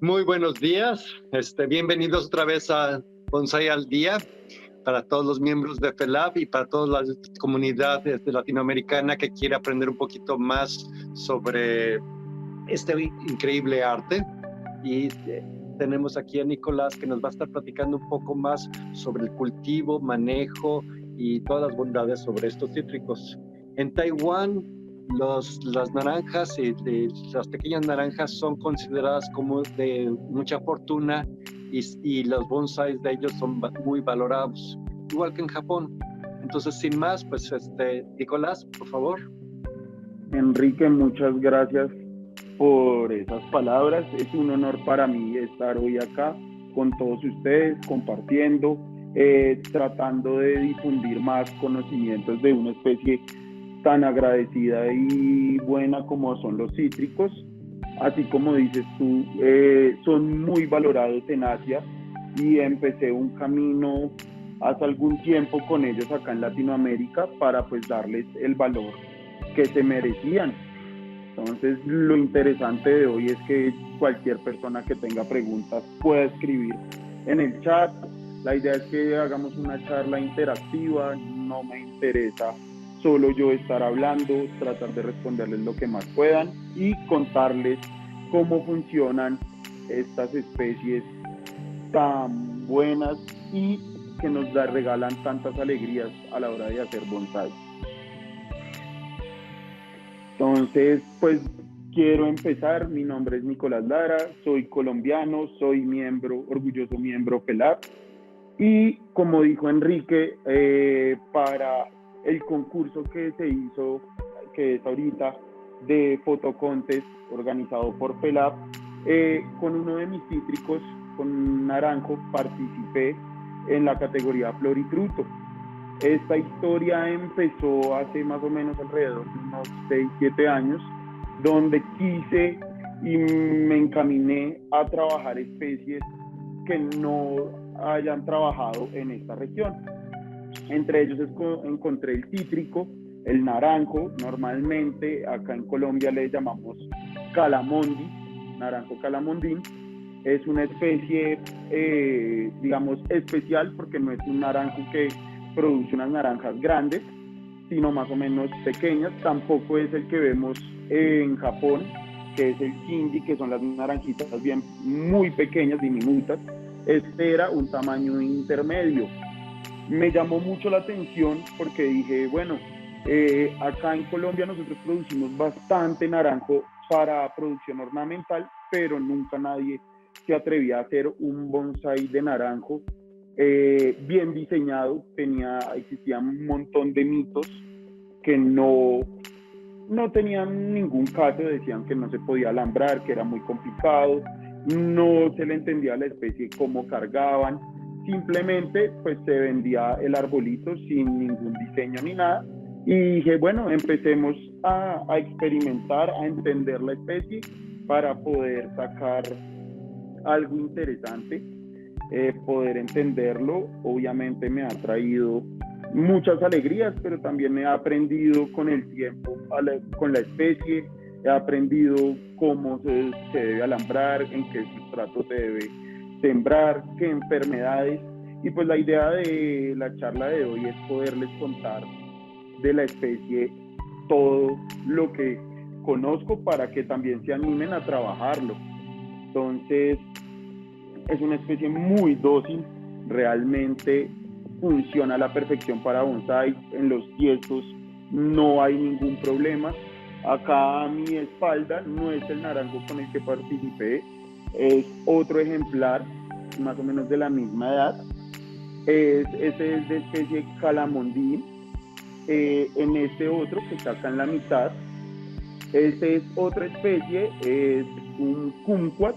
Muy buenos días. Bienvenidos otra vez a Bonsai al Día para todos los miembros de FELAB y para toda la comunidad latinoamericana que quiere aprender un poquito más sobre este increíble arte. Y tenemos aquí a Nicolás que nos va a estar platicando un poco más sobre el cultivo, manejo y todas las bondades sobre estos cítricos. En Taiwán, las naranjas y las pequeñas naranjas son consideradas como de mucha fortuna y los bonsais de ellos son muy valorados, igual que en Japón. Entonces, sin más, pues Nicolás, por favor. Enrique, muchas gracias por esas palabras. Es un honor para mí estar hoy acá con todos ustedes, compartiendo, tratando de difundir más conocimientos de una especie tan agradecida y buena como son los cítricos. Así como dices tú, son muy valorados en Asia y empecé un camino hace algún tiempo con ellos acá en Latinoamérica para pues darles el valor que se merecían. Entonces, lo interesante de hoy es que cualquier persona que tenga preguntas pueda escribir en el chat. La idea es que hagamos una charla interactiva, no me interesa solo yo estar hablando, tratar de responderles lo que más puedan y contarles cómo funcionan estas especies tan buenas y que nos regalan tantas alegrías a la hora de hacer bonsai. Entonces, pues quiero empezar. Mi nombre es Nicolás Lara, soy colombiano, soy orgulloso miembro FELAB. Y como dijo Enrique, para el concurso que se hizo, que es ahorita, de Fotocontest organizado por FELAB, con uno de mis cítricos, con naranjo, participé en la categoría Flor y Fruto. Esta historia empezó hace más o menos alrededor de unos 6-7 años, donde quise y me encaminé a trabajar especies que no hayan trabajado en esta región. Entre ellos encontré el cítrico, el naranjo, normalmente acá en Colombia le llamamos calamondi, naranjo calamondín. Es una especie, digamos, especial porque no es un naranjo que produce unas naranjas grandes, sino más o menos pequeñas. Tampoco es el que vemos en Japón, que es el kinji, que son las naranjitas bien muy pequeñas, diminutas. Este era un tamaño intermedio. Me llamó mucho la atención porque dije, bueno, acá en Colombia nosotros producimos bastante naranjo para producción ornamental, pero nunca nadie se atrevía a hacer un bonsai de naranjo bien diseñado. Existían un montón de mitos que no tenían ningún caso. Decían que no se podía alambrar, que era muy complicado, no se le entendía a la especie cómo cargaban, simplemente pues se vendía el arbolito sin ningún diseño ni nada. Y dije, bueno, empecemos a experimentar, a entender la especie para poder sacar algo interesante, poder entenderlo. Obviamente me ha traído muchas alegrías, pero también he aprendido con el tiempo con la especie, he aprendido cómo se debe alambrar, en qué sustrato se debe sembrar, qué enfermedades. Y pues la idea de la charla de hoy es poderles contar de la especie todo lo que conozco para que también se animen a trabajarlo. Entonces, es una especie muy dócil, realmente funciona a la perfección para bonsai. En los tiestos no hay ningún problema. Acá a mi espalda no es el naranjo con el que participé, es otro ejemplar, más o menos de la misma edad. Este es de especie calamondín. En este otro que está acá en la mitad, este es otra especie, es un kumquat,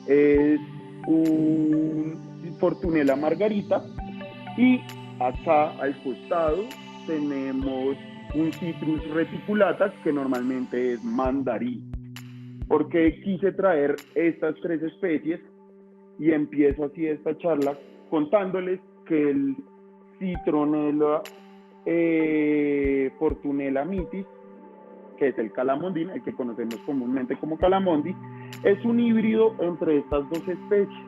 es un Fortunella margarita, y acá al costado tenemos un Citrus reticulatas, que normalmente es mandarín. Porque quise traer estas tres especies y empiezo así esta charla contándoles que el Citronella Fortunella mitis, que es el calamondín, el que conocemos comúnmente como calamondi, Es un híbrido entre estas dos especies.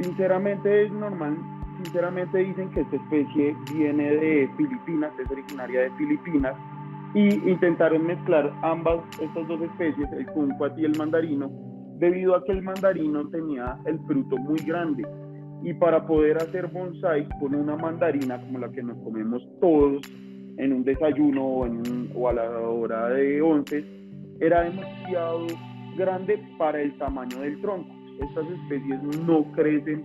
Sinceramente es normal, sinceramente dicen que esta especie viene de Filipinas, es originaria de Filipinas, y intentaron mezclar estas dos especies, el kumquat y el mandarino, debido a que el mandarino tenía el fruto muy grande. Y para poder hacer bonsai con una mandarina como la que nos comemos todos en un desayuno o a la hora de once, era demasiado grande para el tamaño del tronco. Estas especies no crecen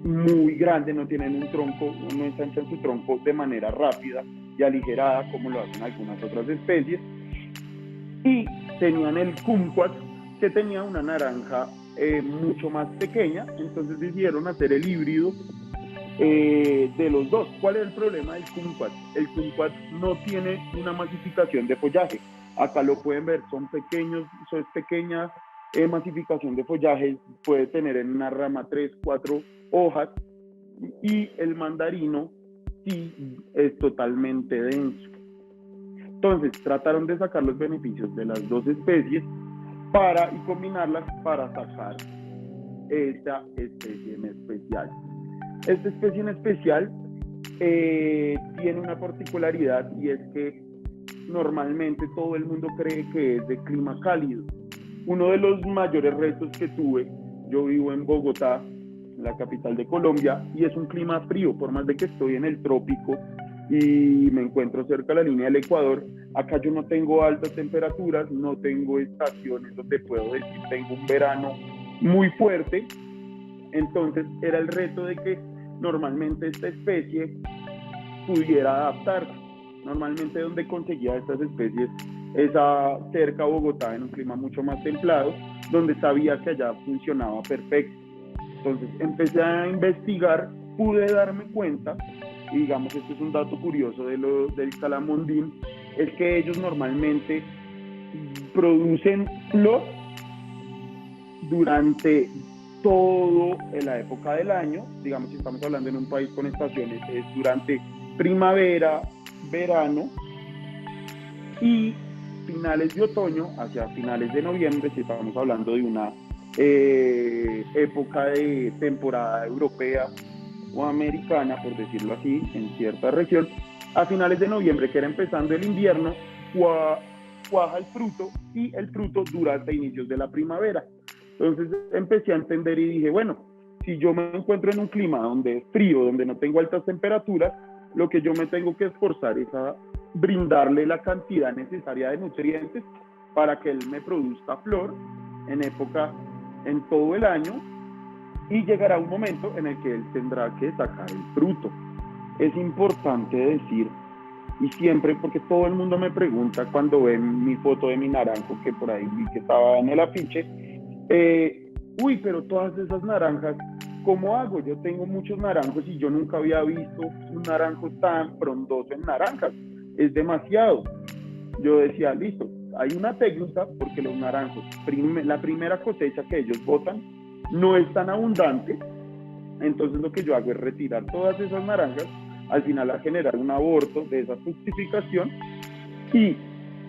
muy grande, no tienen un tronco, no ensanchan su tronco de manera rápida y aligerada como lo hacen algunas otras especies, y tenían el kumquat, que tenía una naranja mucho más pequeña, entonces decidieron hacer el híbrido de los dos. ¿Cuál es el problema del kumquat? El kumquat no tiene una masificación de follaje. Acá lo pueden ver, son pequeñas masificación de follaje, puede tener en una rama 3, 4 hojas, y el mandarino sí es totalmente denso. Entonces trataron de sacar los beneficios de las dos especies y combinarlas para sacar esta especie en especial. Esta especie en especial tiene una particularidad, y es que normalmente todo el mundo cree que es de clima cálido. Uno de los mayores retos que tuve, yo vivo en Bogotá, la capital de Colombia, y es un clima frío, por más de que estoy en el trópico y me encuentro cerca de la línea del Ecuador, acá yo no tengo altas temperaturas, no tengo estaciones donde puedo decir tengo un verano muy fuerte. Entonces era el reto de que normalmente esta especie pudiera adaptarse. Normalmente donde conseguía estas especies es cerca a Bogotá, en un clima mucho más templado, donde sabía que allá funcionaba perfecto. Entonces empecé a investigar, pude darme cuenta, y digamos, este es un dato curioso del calamondín, es que ellos normalmente producen flor durante toda la época del año. Digamos, si estamos hablando en un país con estaciones, es durante primavera, verano y finales de otoño, hacia finales de noviembre, si estamos hablando de una época de temporada europea o americana, por decirlo así, en cierta región, a finales de noviembre, que era empezando el invierno, cuaja el fruto, y el fruto dura hasta inicios de la primavera. Entonces empecé a entender y dije, bueno, si yo me encuentro en un clima donde es frío, donde no tengo altas temperaturas, lo que yo me tengo que esforzar es a brindarle la cantidad necesaria de nutrientes para que él me produzca flor en todo el año, y llegará un momento en el que él tendrá que sacar el fruto. Es importante decir, y siempre, porque todo el mundo me pregunta cuando ven mi foto de mi naranjo, que por ahí vi que estaba en el afiche, pero todas esas naranjas, ¿cómo hago? Yo tengo muchos naranjos y yo nunca había visto un naranjo tan frondoso en naranjas, es demasiado. Yo decía, listo, hay una técnica, porque los naranjos, la primera cosecha que ellos botan no es tan abundante, entonces lo que yo hago es retirar todas esas naranjas, al final a generar un aborto de esa fructificación, y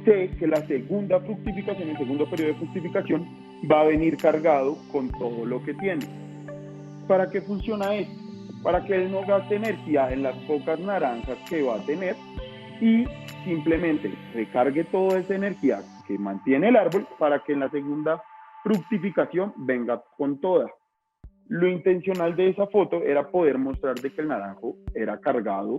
sé que la segunda fructificación, el segundo periodo de fructificación, va a venir cargado con todo lo que tiene. ¿Para qué funciona esto? Para que él no gaste energía en las pocas naranjas que va a tener y simplemente recargue toda esa energía que mantiene el árbol para que en la segunda fructificación venga con toda. Lo intencional de esa foto era poder mostrar de que el naranjo era cargado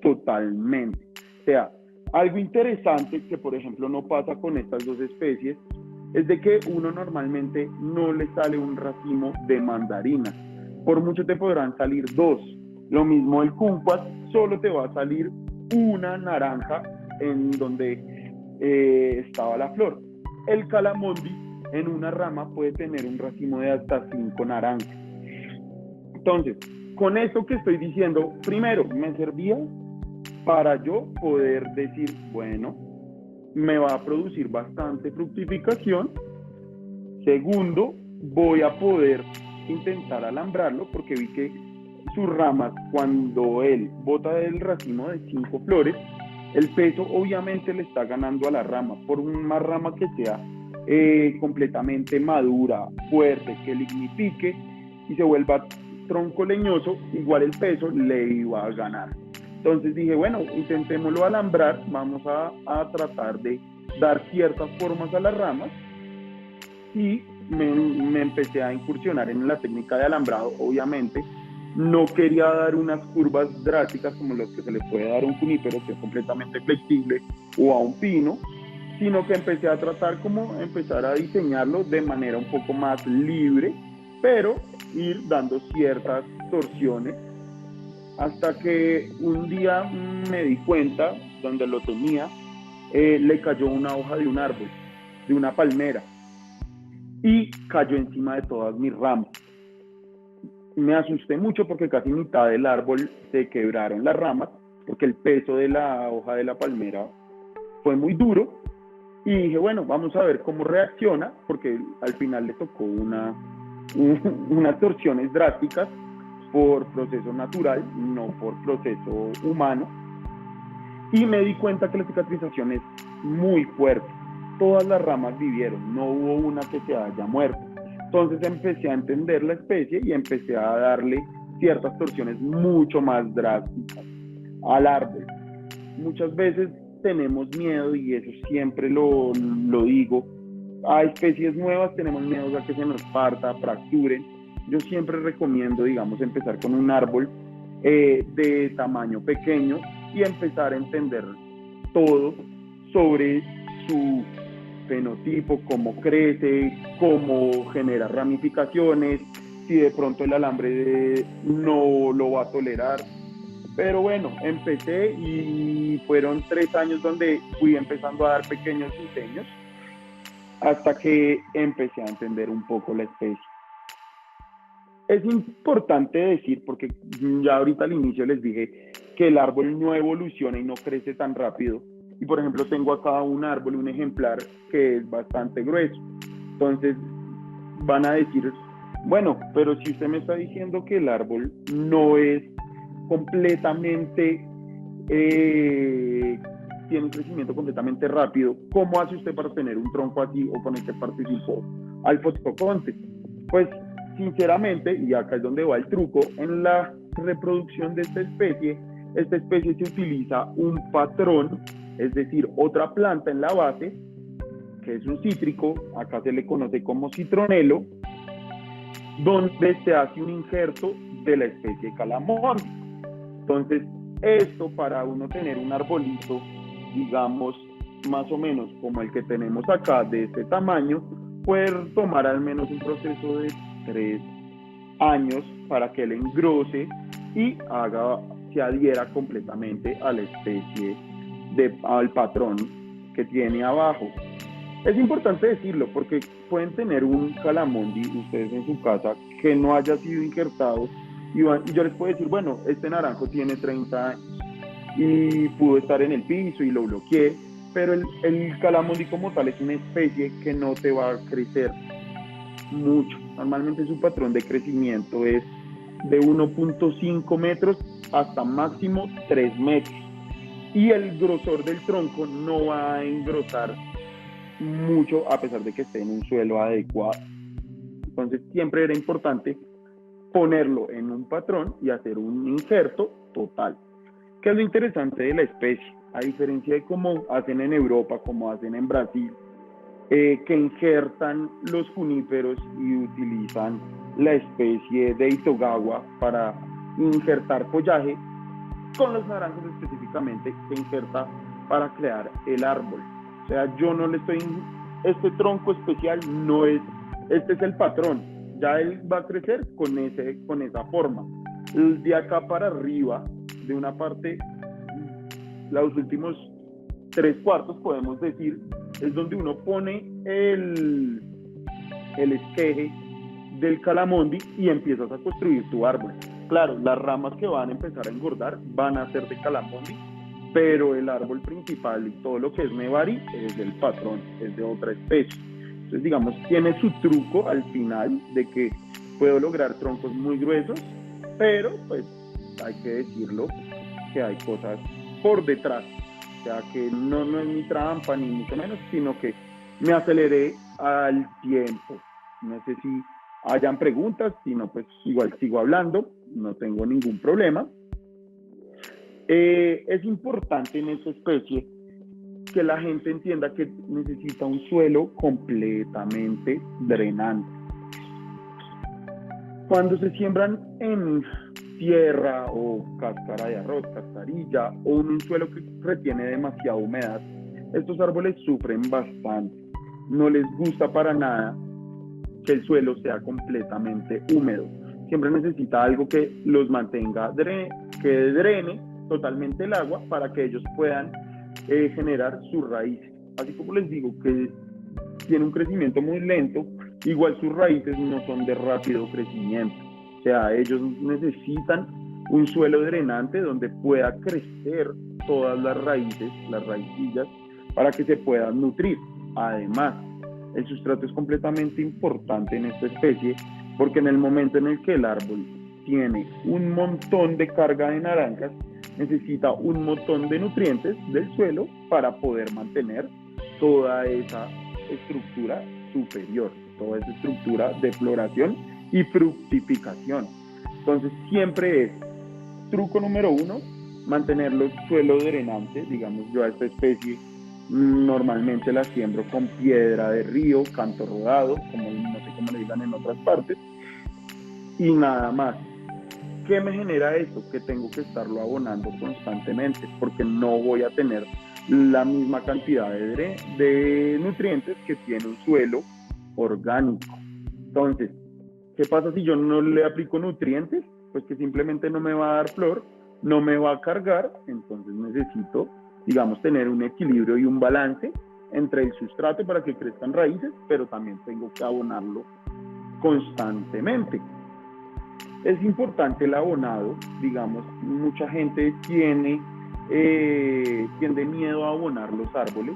totalmente. O sea, algo interesante que por ejemplo no pasa con estas dos especies es de que uno normalmente no le sale un racimo de mandarinas. Por mucho te podrán salir dos. Lo mismo el kumquat, solo te va a salir una naranja en donde estaba la flor. El calamondi en una rama puede tener un racimo de hasta 5 naranjas. Entonces, con esto que estoy diciendo, primero, me servía para yo poder decir, bueno, me va a producir bastante fructificación. Segundo, voy a poder intentar alambrarlo, porque vi que sus ramas, cuando él bota el racimo de 5 flores, el peso obviamente le está ganando a la rama. Por más rama que sea, completamente madura, fuerte, que lignifique y se vuelva tronco leñoso, igual el peso le iba a ganar. Entonces dije, bueno, intentémoslo alambrar, vamos a tratar de dar ciertas formas a las ramas y me empecé a incursionar en la técnica de alambrado. Obviamente no quería dar unas curvas drásticas como las que se le puede dar a un junípero, que es completamente flexible, o a un pino, sino que empecé a tratar como empezar a diseñarlo de manera un poco más libre, pero ir dando ciertas torsiones, hasta que un día me di cuenta, donde lo tenía, le cayó una hoja de un árbol, de una palmera, y cayó encima de todas mis ramas. Me asusté mucho porque casi mitad del árbol se quebraron las ramas, porque el peso de la hoja de la palmera fue muy duro. Y dije, bueno, vamos a ver cómo reacciona, porque al final le tocó unas torsiones drásticas por proceso natural, no por proceso humano. Y me di cuenta que la cicatrización es muy fuerte. Todas las ramas vivieron, no hubo una que se haya muerto. Entonces empecé a entender la especie y empecé a darle ciertas torsiones mucho más drásticas al árbol. Muchas veces tenemos miedo, y eso siempre lo digo, a especies nuevas tenemos miedo a que se nos parta, fracturen. Yo siempre recomiendo, digamos, empezar con un árbol de tamaño pequeño y empezar a entender todo sobre su fenotipo, cómo crece, cómo genera ramificaciones, si de pronto el alambre no lo va a tolerar. Pero bueno, empecé y fueron 3 años donde fui empezando a dar pequeños diseños hasta que empecé a entender un poco la especie. Es importante decir, porque ya ahorita al inicio les dije que el árbol no evoluciona y no crece tan rápido. Y por ejemplo tengo acá un árbol, un ejemplar que es bastante grueso. Entonces van a decir, bueno, pero si usted me está diciendo que el árbol no es completamente, tiene un crecimiento completamente rápido, ¿cómo hace usted para tener un tronco así o con el que participó al Fotoconte? Pues sinceramente, y acá es donde va el truco, en la reproducción de esta especie se utiliza un patrón, es decir, otra planta en la base, que es un cítrico, acá se le conoce como citronelo, donde se hace un injerto de la especie Calamondi. Entonces, esto para uno tener un arbolito, digamos, más o menos como el que tenemos acá, de este tamaño, puede tomar al menos un proceso de 3 años para que él engrose y se adhiera completamente a la especie, al patrón que tiene abajo. Es importante decirlo porque pueden tener un Calamondi ustedes en su casa que no haya sido injertado, y yo les puedo decir, bueno, este naranjo tiene 30 años y pudo estar en el piso y lo bloqueé, pero el Calamondi como tal es una especie que no te va a crecer mucho. Normalmente su patrón de crecimiento es de 1.5 metros hasta máximo 3 metros. Y el grosor del tronco no va a engrosar mucho a pesar de que esté en un suelo adecuado. Entonces siempre era importante ponerlo en un patrón y hacer un injerto total. ¿Qué es lo interesante de la especie? A diferencia de cómo hacen en Europa, como hacen en Brasil, que injertan los juníperos y utilizan la especie de Itogawa para injertar follaje, con los naranjos específicamente se injerta para crear el árbol. O sea, yo no le estoy, este tronco especial no es, este es el patrón, ya él va a crecer con esa forma. De acá para arriba, de una parte, los últimos 3/4 podemos decir, es donde uno pone el esqueje del Calamondi y empiezas a construir tu árbol. Claro, las ramas que van a empezar a engordar van a ser de Calamondi, pero el árbol principal y todo lo que es Mebari es del patrón, es de otra especie. Entonces, digamos, tiene su truco al final de que puedo lograr troncos muy gruesos, pero pues hay que decirlo que hay cosas por detrás. O sea, que no es mi trampa ni mucho menos, sino que me aceleré al tiempo. No sé si hayan preguntas, si no, pues igual sigo hablando, no tengo ningún problema. Es importante en esta especie que la gente entienda que necesita un suelo completamente drenante. Cuando se siembran en tierra o cáscara de arroz, cascarilla o un suelo que retiene demasiada humedad, estos árboles sufren bastante. No les gusta para nada que el suelo sea completamente húmedo. Siempre necesita algo que los mantenga, que drene totalmente el agua para que ellos puedan generar sus raíces. Así como les digo que tiene un crecimiento muy lento, igual sus raíces no son de rápido crecimiento. O sea, ellos necesitan un suelo drenante donde pueda crecer todas las raíces, las raicillas, para que se puedan nutrir. Además, el sustrato es completamente importante en esta especie porque en el momento en el que el árbol tiene un montón de carga de naranjas, necesita un montón de nutrientes del suelo para poder mantener toda esa estructura superior, toda esa estructura de floración y fructificación. Entonces siempre es truco número 1, mantener los suelos drenantes. Digamos, yo a esta especie normalmente la siembro con piedra de río, canto rodado, como no sé cómo le digan en otras partes, y nada más. ¿Qué me genera esto? Que tengo que estarlo abonando constantemente porque no voy a tener la misma cantidad de nutrientes que tiene un suelo orgánico. Entonces, ¿qué pasa si yo no le aplico nutrientes? Pues que simplemente no me va a dar flor, no me va a cargar. Entonces necesito, digamos, tener un equilibrio y un balance entre el sustrato para que crezcan raíces, pero también tengo que abonarlo constantemente. Es importante el abonado. Digamos, mucha gente tiende miedo a abonar los árboles.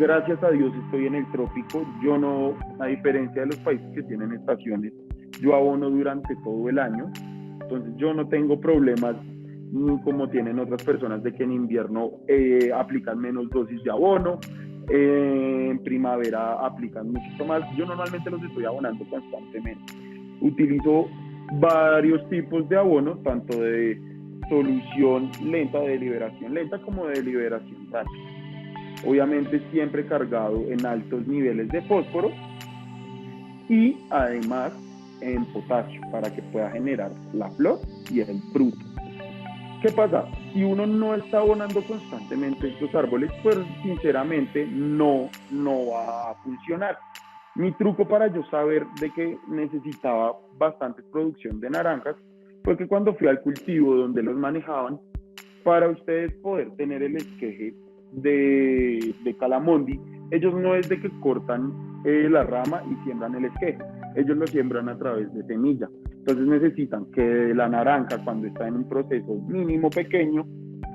Gracias a Dios estoy en el trópico. Yo no, a diferencia de los países que tienen estaciones, yo abono durante todo el año. Entonces yo no tengo problemas como tienen otras personas de que en invierno aplican menos dosis de abono, en primavera aplican mucho más. Yo normalmente los estoy abonando constantemente. Utilizo varios tipos de abono, tanto de solución lenta, de liberación lenta, como de liberación rápida. Obviamente siempre cargado en altos niveles de fósforo y además en potasio para que pueda generar la flor y el fruto. ¿Qué pasa? Si uno no está abonando constantemente estos árboles, pues sinceramente no va a funcionar. Mi truco para yo saber de que necesitaba bastante producción de naranjas fue que cuando fui al cultivo donde los manejaban, para ustedes poder tener el esqueje de calamondi, ellos no es de que cortan la rama y siembran el esqueje, ellos lo siembran a través de semilla. Entonces necesitan que la naranja, cuando está en un proceso mínimo pequeño,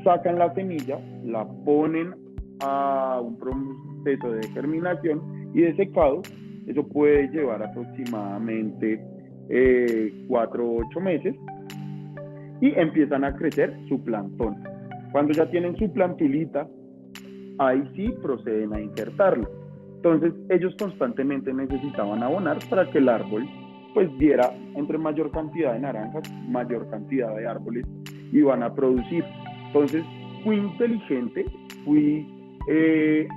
sacan la semilla, la ponen a un proceso de germinación y de secado. Eso puede llevar aproximadamente 4 o 8 meses y empiezan a crecer su plantón. Cuando ya tienen su plantulita, ahí sí proceden a injertarlo. Entonces ellos constantemente necesitaban abonar para que el árbol pues diera entre mayor cantidad de naranjas, mayor cantidad de árboles iban a producir. Entonces fui inteligente, fui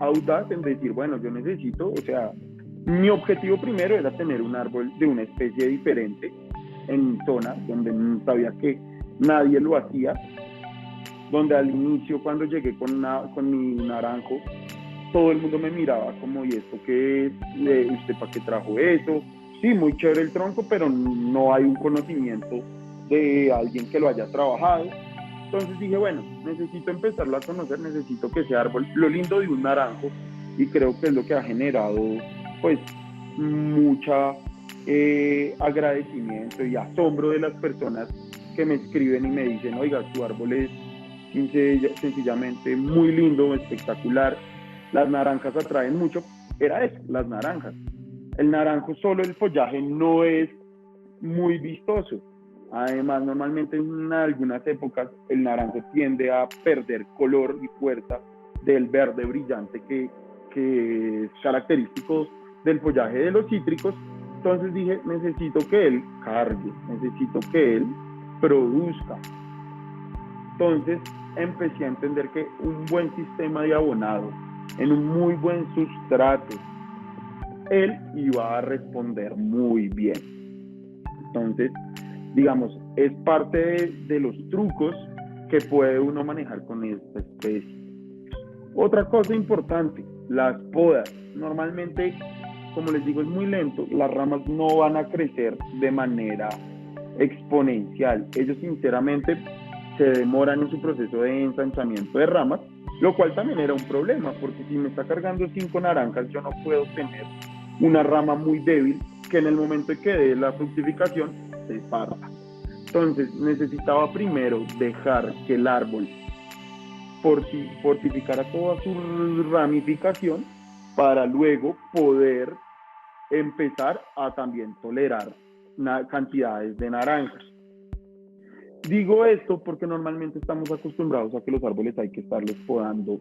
audaz en decir, bueno, yo necesito, o sea, mi objetivo primero era tener un árbol de una especie diferente en zonas donde sabía que nadie lo hacía, donde al inicio cuando llegué con mi naranjo, todo el mundo me miraba como, ¿y esto qué es? ¿Usted para qué trajo eso? Sí, muy chévere el tronco, pero no hay un conocimiento de alguien que lo haya trabajado. Entonces dije, bueno, necesito empezarlo a conocer, necesito que ese árbol, lo lindo de un naranjo, y creo que es lo que ha generado pues mucha agradecimiento y asombro de las personas que me escriben y me dicen, oiga, tu árbol es sencillamente muy lindo, espectacular, las naranjas atraen mucho. Era eso, las naranjas. El naranjo solo, el follaje no es muy vistoso. Además, normalmente en algunas épocas el naranjo tiende a perder color y fuerza del verde brillante que que es característico del follaje de los cítricos. Entonces dije, necesito que él cargue, necesito que él produzca. Entonces empecé a entender que un buen sistema de abonado, en un muy buen sustrato, él iba a responder muy bien. Entonces, digamos, es parte de los trucos que puede uno manejar con esta especie. Otra cosa importante, las podas. Normalmente, como les digo, es muy lento, las ramas no van a crecer de manera exponencial. Ellos sinceramente se demoran en su proceso de ensanchamiento de ramas, lo cual también era un problema, porque si me está cargando 5 naranjas, yo no puedo tener una rama muy débil que en el momento en que dé la fructificación se parta. Entonces necesitaba primero dejar que el árbol fortificara toda su ramificación para luego poder empezar a también tolerar cantidades de naranjas. Digo esto porque normalmente estamos acostumbrados a que los árboles hay que estarlos podando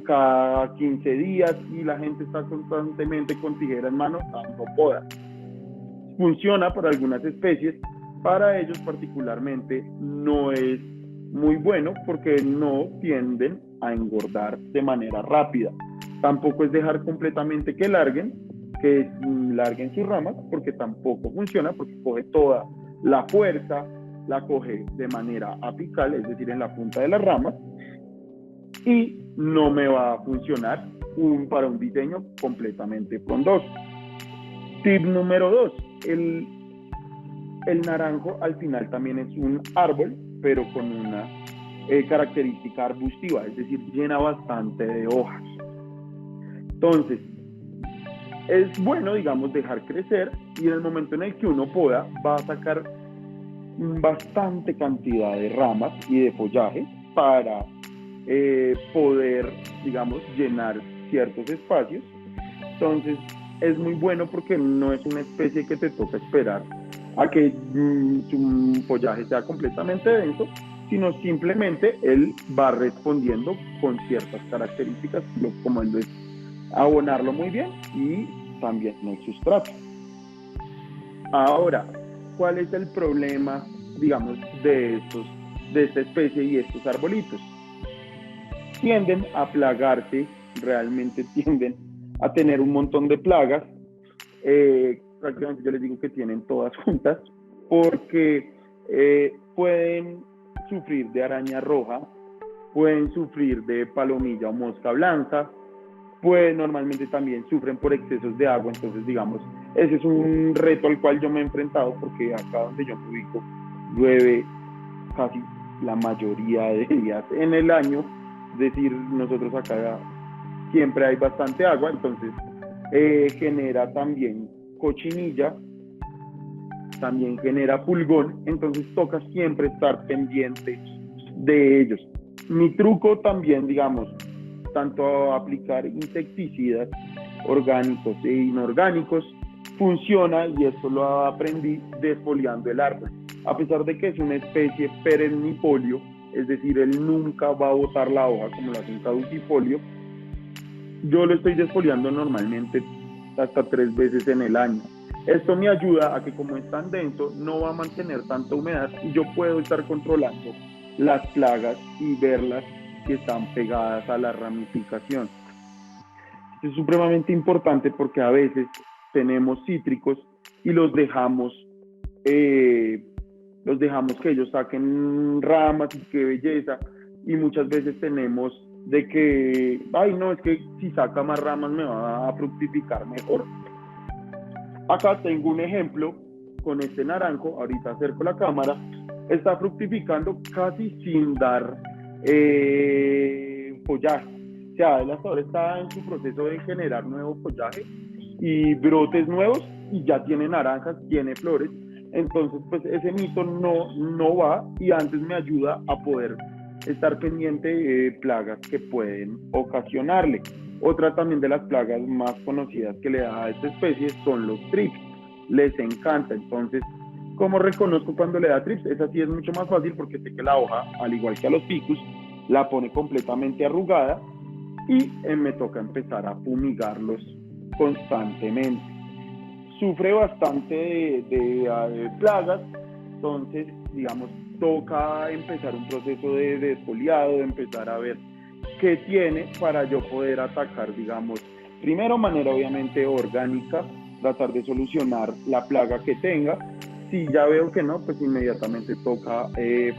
cada 15 días y la gente está constantemente con tijera en mano dando poda. Funciona para algunas especies, para ellos particularmente no es muy bueno porque no tienden a engordar de manera rápida. Tampoco es dejar completamente que larguen sus ramas, porque tampoco funciona, porque coge toda la fuerza, la coge de manera apical, es decir, en la punta de las ramas, y no me va a funcionar para un diseño completamente frondoso. Tip número 2, el naranjo al final también es un árbol, pero con una característica arbustiva, es decir, llena bastante de hojas. Entonces, es bueno, digamos, dejar crecer, y en el momento en el que uno poda, va a sacar bastante cantidad de ramas y de follaje para poder, digamos, llenar ciertos espacios. Entonces, es muy bueno porque no es una especie que te toca esperar a que su follaje sea completamente denso, sino simplemente él va respondiendo con ciertas características, como él es abonarlo muy bien y también el sustrato. Ahora, ¿cuál es el problema, digamos, de esta especie y estos arbolitos? Tienden a plagarse, realmente tienden a tener un montón de plagas. Prácticamente yo les digo que tienen todas juntas, porque pueden sufrir de araña roja, pueden sufrir de palomilla o mosca blanca, pues normalmente también sufren por excesos de agua. Entonces, digamos, ese es un reto al cual yo me he enfrentado, porque acá donde yo me ubico llueve casi la mayoría de días en el año. Es decir, nosotros acá siempre hay bastante agua, entonces genera también cochinilla, también genera pulgón, entonces toca siempre estar pendiente de ellos. Mi truco también, digamos, tanto aplicar insecticidas orgánicos e inorgánicos, funciona, y esto lo aprendí desfoliando el árbol. A pesar de que es una especie perennifolio, es decir, él nunca va a botar la hoja como lo hace un caducifolio, yo lo estoy desfoliando normalmente hasta 3 veces en el año. Esto me ayuda a que, como es tan denso, no va a mantener tanta humedad y yo puedo estar controlando las plagas y verlas que están pegadas a la ramificación. Esto es supremamente importante porque a veces tenemos cítricos y los dejamos que ellos saquen ramas, y qué belleza, y muchas veces tenemos de que, ay no, es que si saca más ramas me va a fructificar mejor. Acá tengo un ejemplo con este naranjo, ahorita acerco la cámara, está fructificando casi sin dar follaje. O sea, él hasta ahora está en su proceso de generar nuevo follaje y brotes nuevos, y ya tiene naranjas, tiene flores. Entonces, pues ese mito no va, y antes me ayuda a poder estar pendiente de plagas que pueden ocasionarle. Otra también de las plagas más conocidas que le da a esta especie son los trips. Les encanta. Entonces, ¿cómo reconozco cuando le da trips? Esa sí es mucho más fácil, porque sé que la hoja, al igual que a los ficus, la pone completamente arrugada, y me toca empezar a fumigarlos constantemente. Sufre bastante de plagas, entonces, digamos, toca empezar un proceso de desfoliado, de empezar a ver qué tiene para yo poder atacar, digamos, primero manera obviamente orgánica, tratar de solucionar la plaga que tenga. Si ya veo que no, pues inmediatamente toca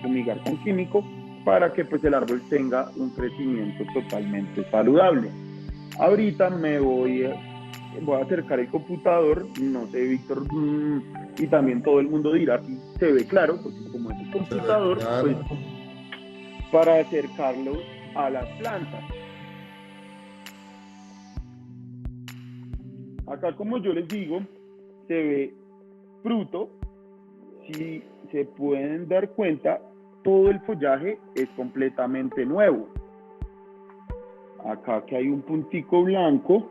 fumigar con químico para que pues el árbol tenga un crecimiento totalmente saludable. Ahorita voy a acercar el computador, no sé, Víctor, y también todo el mundo dirá si se ve claro, porque como es el computador, pues para acercarlo a las plantas. Acá, como yo les digo, se ve fruto. Si se pueden dar cuenta, todo el follaje es completamente nuevo. Acá que hay un puntico blanco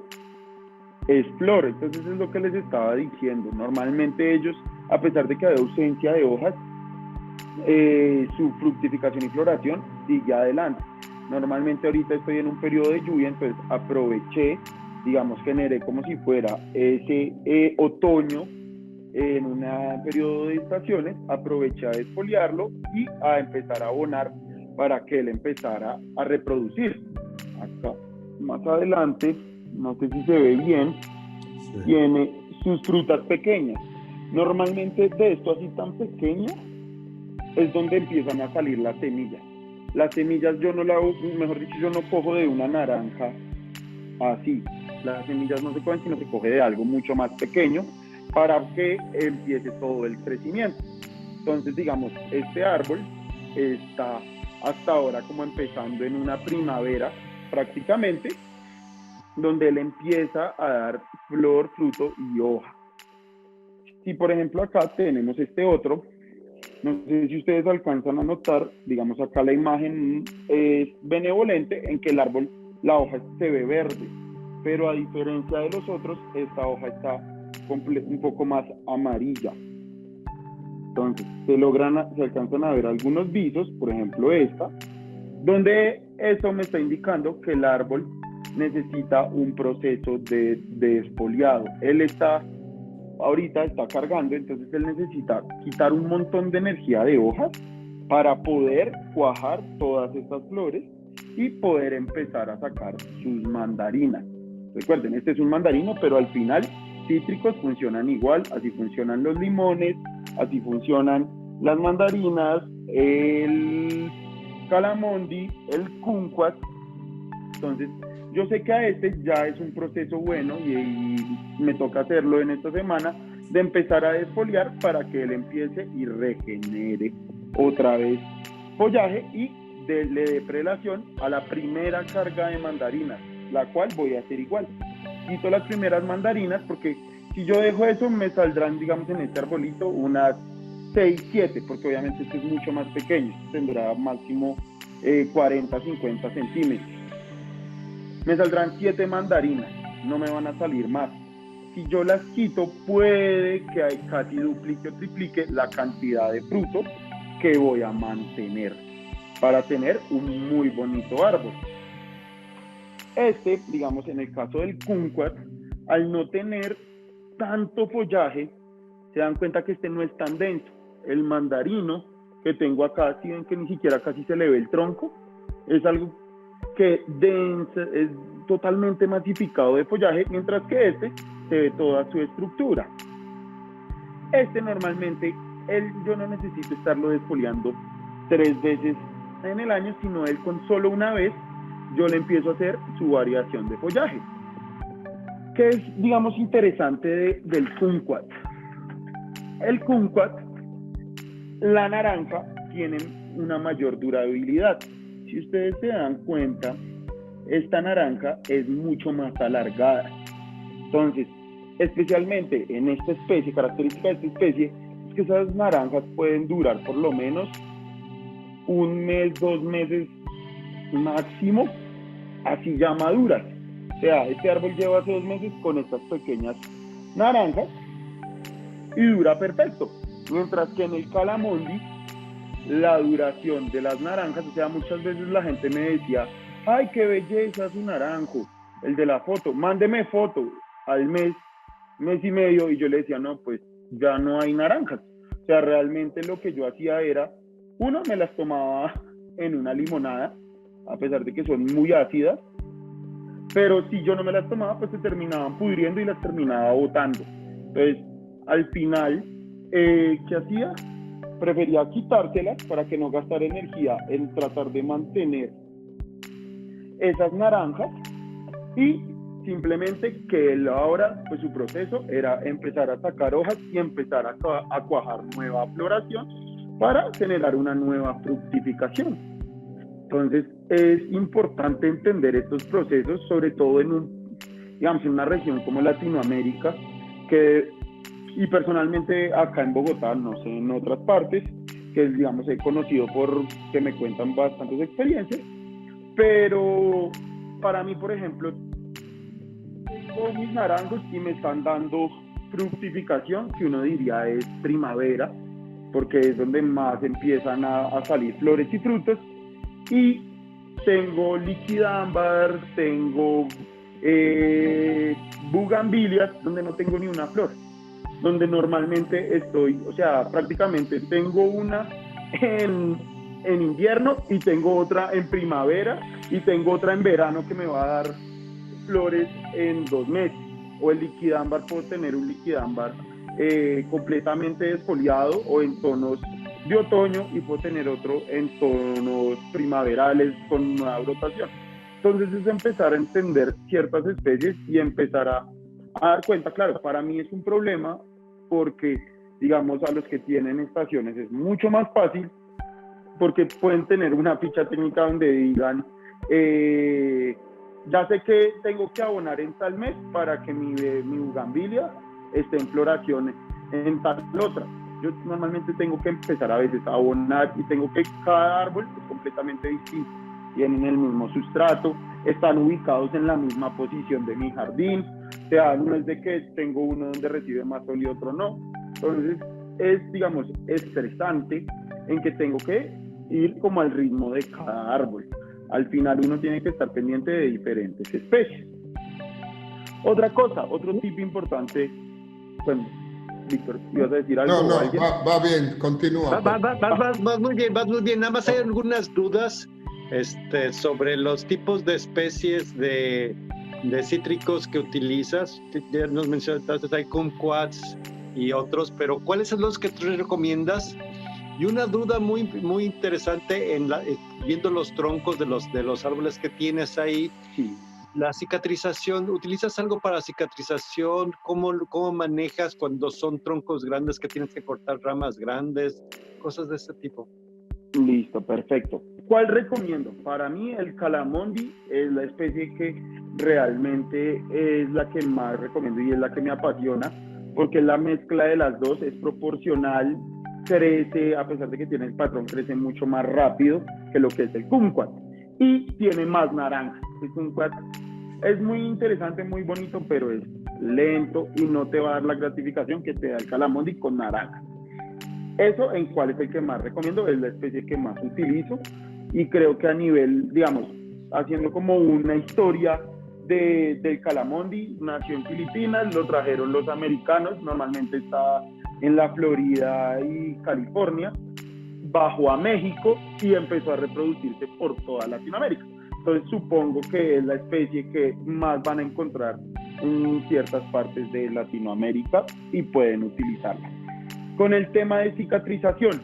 es flor. Entonces es lo que les estaba diciendo. Normalmente ellos, a pesar de que hay ausencia de hojas, su fructificación y floración sigue adelante. Normalmente ahorita estoy en un periodo de lluvia, entonces aproveché, digamos, generé como si fuera ese otoño en un periodo de estaciones, aproveché a desfoliarlo y a empezar a abonar para que él empezara a reproducir. Acá más adelante, no sé si se ve bien, sí, tiene sus frutas pequeñas. Normalmente de esto así tan pequeño es donde empiezan a salir las semillas. Las semillas yo no cojo de una naranja así. Las semillas no se cogen, sino se coge de algo mucho más pequeño para que empiece todo el crecimiento. Entonces, digamos, este árbol está hasta ahora como empezando en una primavera prácticamente, donde él empieza a dar flor, fruto y hoja. Si por ejemplo acá tenemos este otro, no sé si ustedes alcanzan a notar, digamos acá la imagen es benevolente en que el árbol, la hoja se ve verde, pero a diferencia de los otros, esta hoja está un poco más amarilla. Entonces se alcanzan a ver algunos visos, por ejemplo esta, donde eso me está indicando que el árbol necesita un proceso de desfoliado. Él ahorita está cargando, entonces él necesita quitar un montón de energía de hojas para poder cuajar todas estas flores y poder empezar a sacar sus mandarinas. Recuerden, este es un mandarino, pero al final cítricos funcionan igual, así funcionan los limones, así funcionan las mandarinas, el calamondi, el kumquat. Entonces, yo sé que a este ya es un proceso bueno y me toca hacerlo en esta semana, de empezar a desfoliar para que él empiece y regenere otra vez follaje y le dé prelación a la primera carga de mandarinas, la cual voy a hacer igual. Quito las primeras mandarinas porque si yo dejo eso me saldrán, digamos, en este arbolito unas 6, 7, porque obviamente este es mucho más pequeño, tendrá máximo 40, 50 centímetros. Me saldrán 7 mandarinas, no me van a salir más. Si yo las quito, puede que casi duplique o triplique la cantidad de fruto que voy a mantener para tener un muy bonito árbol. Digamos, en el caso del kumquat, al no tener tanto follaje, se dan cuenta que este no es tan denso. El mandarino que tengo acá, si ven que ni siquiera casi se le ve el tronco, es algo que es totalmente masificado de follaje, mientras que se ve toda su estructura. Normalmente, yo no necesito estarlo desfoliando 3 veces en el año, sino él con solo una vez, yo le empiezo a hacer su variación de follaje. ¿Qué es, digamos, interesante del kumquat? El kumquat, la naranja, tiene una mayor durabilidad. Si ustedes se dan cuenta, esta naranja es mucho más alargada. Entonces, especialmente en esta especie, característica de esta especie, es que esas naranjas pueden durar por lo menos 1 mes, 2 meses máximo, así ya maduras. O sea, este árbol lleva hace 2 meses con estas pequeñas naranjas y dura perfecto. Mientras que en el calamondi, la duración de las naranjas, o sea, muchas veces la gente me decía, ¡ay, qué belleza su naranjo! El de la foto, mándeme foto. Al mes y medio, y yo le decía, no, pues ya no hay naranjas. O sea, realmente lo que yo hacía era, uno, me las tomaba en una limonada, a pesar de que son muy ácidas, pero si yo no me las tomaba, pues se terminaban pudriendo y las terminaba botando. Entonces, al final, ¿qué hacía? Prefería quitárselas para que no gastara energía en tratar de mantener esas naranjas y simplemente que él ahora, pues su proceso era empezar a sacar hojas y empezar a cuajar nueva floración para generar una nueva fructificación. Entonces es importante entender estos procesos, sobre todo digamos, en una región como Latinoamérica, y personalmente acá en Bogotá, no sé, en otras partes, que digamos he conocido por que me cuentan bastantes experiencias, pero para mí, por ejemplo, tengo mis naranjos y me están dando fructificación, que uno diría es primavera, porque es donde más empiezan a salir flores y frutos. Y tengo liquidámbar, tengo bugambilias, donde no tengo ni una flor, donde normalmente estoy, o sea, prácticamente tengo una en invierno y tengo otra en primavera y tengo otra en verano que me va a dar flores en 2 meses. O el liquidámbar, puedo tener un liquidámbar completamente desfoliado o en tonos de otoño y puedo tener otro en tonos primaverales con nueva brotación. Entonces es empezar a entender ciertas especies y empezar a dar cuenta. Claro, para mí es un problema porque, digamos, a los que tienen estaciones es mucho más fácil porque pueden tener una ficha técnica donde digan ya sé que tengo que abonar en tal mes para que mi bugambilia esté en floración en tal otra. Yo normalmente tengo que empezar a veces a abonar y tengo que cada árbol es completamente distinto. Tienen el mismo sustrato, están ubicados en la misma posición de mi jardín. O sea, no es de que tengo uno donde recibe más sol y otro no. Entonces es, digamos, estresante en que tengo que ir como al ritmo de cada árbol. Al final uno tiene que estar pendiente de diferentes especies. Otra cosa, otro tip importante, bueno, Víctor, ¿ibas a decir algo No, o no, alguien? va bien, continúa. Vas muy bien, vas muy bien. Nada más hay algunas dudas sobre los tipos de especies de cítricos que utilizas. Ya nos mencionaste, hay kumquats y otros, pero ¿cuáles son los que tú recomiendas? Y una duda muy, muy interesante viendo los troncos de los árboles que tienes ahí. Sí. La cicatrización, ¿utilizas algo para cicatrización? ¿Cómo manejas cuando son troncos grandes que tienes que cortar ramas grandes? Cosas de ese tipo. Listo, perfecto. ¿Cuál recomiendo? Para mí el calamondi es la especie que realmente es la que más recomiendo y es la que me apasiona, porque la mezcla de las dos es proporcional, crece, a pesar de que tiene el patrón, crece mucho más rápido que lo que es el kumquat y tiene más naranja. El kumquat es muy interesante, muy bonito, pero es lento y no te va a dar la gratificación que te da el calamondi con naranja. Eso en cuál es el que más recomiendo, es la especie que más utilizo y creo que a nivel, digamos, haciendo como una historia del calamondi, nació en Filipinas, lo trajeron los americanos, normalmente está en la Florida y California, bajó a México y empezó a reproducirse por toda Latinoamérica. Entonces supongo que es la especie que más van a encontrar en ciertas partes de Latinoamérica y pueden utilizarla. Con el tema de cicatrización,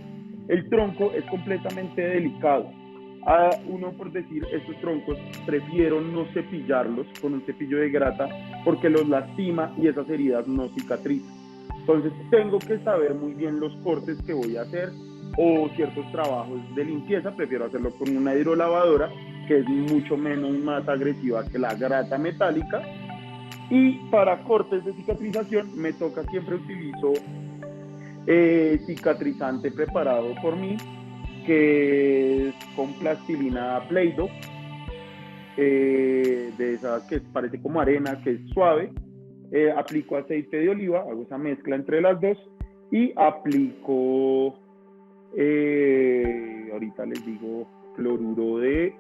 el tronco es completamente delicado. Uno, por decir, estos troncos, prefiero no cepillarlos con un cepillo de grata porque los lastima y esas heridas no cicatrizan. Entonces tengo que saber muy bien los cortes que voy a hacer o ciertos trabajos de limpieza, prefiero hacerlo con una hidrolavadora que es mucho menos más agresiva que la grata metálica. Y para cortes de cicatrización me toca, siempre utilizo cicatrizante preparado por mí, que es con plastilina Play-Doh, de esa que parece como arena, que es suave. Aplico aceite de oliva, hago esa mezcla entre las dos y aplico, ahorita les digo, cloruro de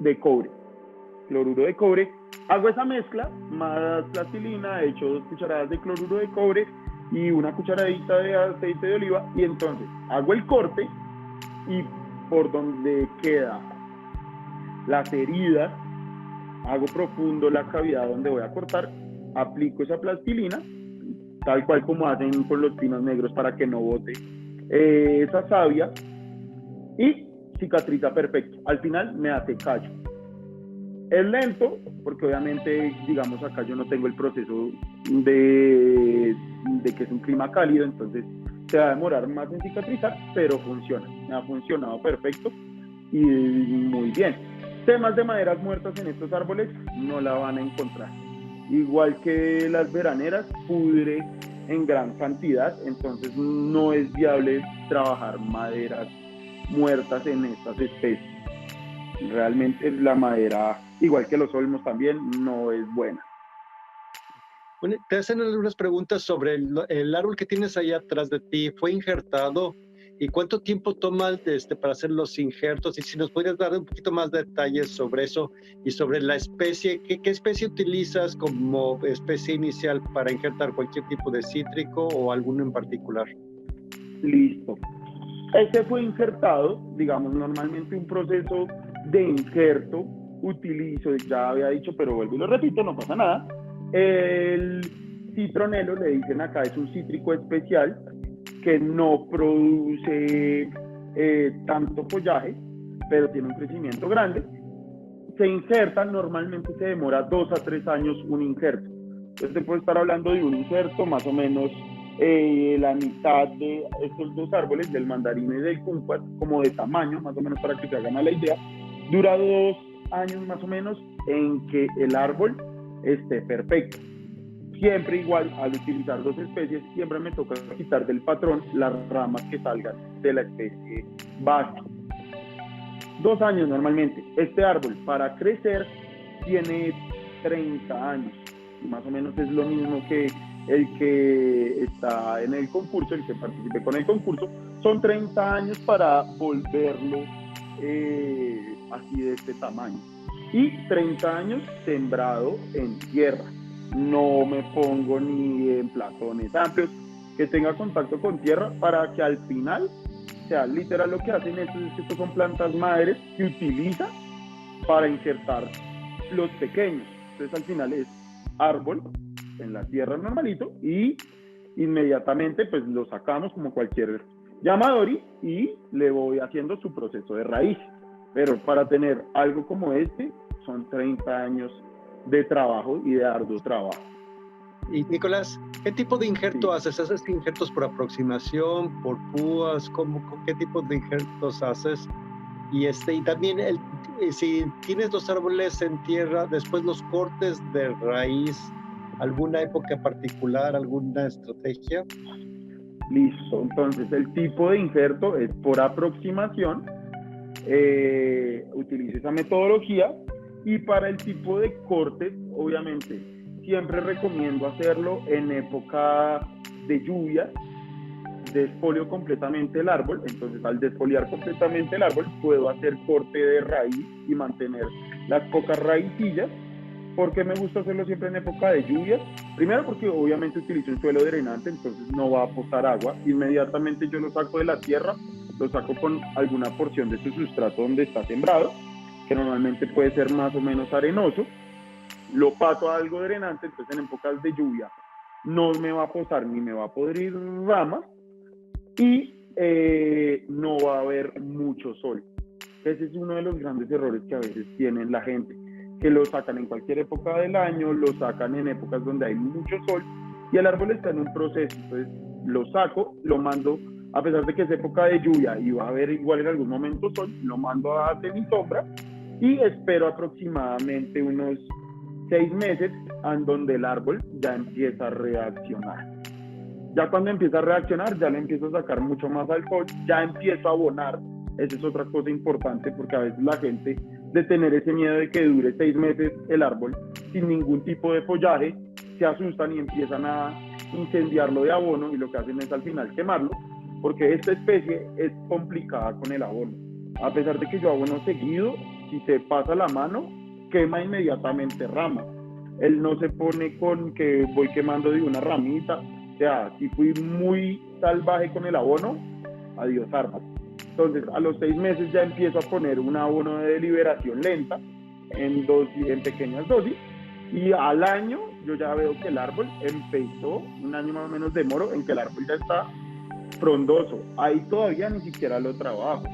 de cobre. Cloruro de cobre. Hago esa mezcla, más plastilina, echo 2 cucharadas de cloruro de cobre y una cucharadita de aceite de oliva, y entonces hago el corte, y por donde queda las heridas, hago profundo la cavidad donde voy a cortar, aplico esa plastilina, tal cual como hacen con los pinos negros para que no bote esa savia, y cicatriza perfecto. Al final me hace callo. Es lento, porque obviamente, digamos, acá yo no tengo el proceso de que es un clima cálido, entonces se va a demorar más en cicatrizar, pero funciona. Me ha funcionado perfecto y muy bien. Temas de maderas muertas en estos árboles no la van a encontrar. Igual que las veraneras, pudre en gran cantidad, entonces no es viable trabajar maderas muertas en estas especies. Realmente la madera, igual que los olmos también, no es buena. Bueno, te hacen algunas preguntas sobre el árbol que tienes ahí atrás de ti. ¿Fue injertado? ¿Y cuánto tiempo toma para hacer los injertos? Y si nos podrías dar un poquito más de detalles sobre eso y sobre la especie. ¿Qué especie utilizas como especie inicial para injertar cualquier tipo de cítrico o alguno en particular? Listo. Este fue injertado, digamos, normalmente un proceso de injerto utilizo, ya había dicho, pero vuelvo y lo repito, no pasa nada. El citronelo, le dicen acá, es un cítrico especial que no produce tanto follaje, pero tiene un crecimiento grande. Se injerta, normalmente se demora 2 a 3 años un injerto. Entonces se puede estar hablando de un injerto más o menos la mitad de estos 2 árboles, del mandarino y del kumquat, como de tamaño, más o menos para que se hagan a la idea, dura 2 años más o menos en que el árbol esté perfecto. Siempre igual, al utilizar 2 especies, siempre me toca quitar del patrón las ramas que salgan de la especie base. 2 años normalmente. Este árbol para crecer tiene 30 años. Más o menos es lo mismo que el que está en el concurso, el que participe con el concurso. Son 30 años para volverlo así de este tamaño. Y 30 años sembrado en tierra. No me pongo ni en platones amplios, que tenga contacto con tierra para que al final, o sea, literal lo que hacen es que estos son plantas madres que utilizan para injertar los pequeños. Entonces al final es árbol en la tierra normalito y inmediatamente pues lo sacamos como cualquier yamadori y le voy haciendo su proceso de raíz. Pero para tener algo como este son 30 años de trabajo y de arduo trabajo. Y Nicolás, ¿qué tipo de injerto haces? ¿Haces injertos por aproximación, por púas? ¿Qué tipo de injertos haces? Y también si tienes los árboles en tierra, después los cortes de raíz, ¿alguna época particular, alguna estrategia? Listo, entonces el tipo de injerto es por aproximación. Utilizo esa metodología, y para el tipo de cortes, obviamente, siempre recomiendo hacerlo en época de lluvia. Desfolio completamente el árbol, entonces al desfoliar completamente el árbol puedo hacer corte de raíz y mantener las pocas raicillas. ¿Por qué me gusta hacerlo siempre en época de lluvia? Primero porque obviamente utilizo un suelo drenante, entonces no va a aportar agua. Inmediatamente yo lo saco de la tierra, lo saco con alguna porción de su sustrato donde está sembrado, que normalmente puede ser más o menos arenoso. Lo paso a algo drenante, entonces en épocas de lluvia no me va a posar ni me va a podrir ramas, y no va a haber mucho sol. Ese es uno de los grandes errores que a veces tienen la gente, que lo sacan en cualquier época del año, lo sacan en épocas donde hay mucho sol y el árbol está en un proceso. Entonces lo saco, lo mando, a pesar de que es época de lluvia y va a haber igual en algún momento sol, lo mando a semisombra y espero aproximadamente unos 6 meses en donde el árbol ya empieza a reaccionar. Ya cuando empieza a reaccionar, ya le empiezo a sacar mucho más al sol, ya empiezo a abonar. Esa es otra cosa importante, porque a veces la gente, de tener ese miedo de que dure 6 meses el árbol sin ningún tipo de follaje, se asustan y empiezan a incendiarlo de abono, y lo que hacen es al final quemarlo, porque esta especie es complicada con el abono. A pesar de que yo abono seguido, si se pasa la mano, quema inmediatamente ramas. Él no se pone con que voy quemando de una ramita. O sea, si fui muy salvaje con el abono, adiós árbol. Entonces, a los 6 meses ya empiezo a poner un abono de liberación lenta en pequeñas dosis, y al año yo ya veo que el árbol empezó, un año más o menos demoro en que el árbol ya está frondoso. Ahí todavía ni siquiera lo trabajo.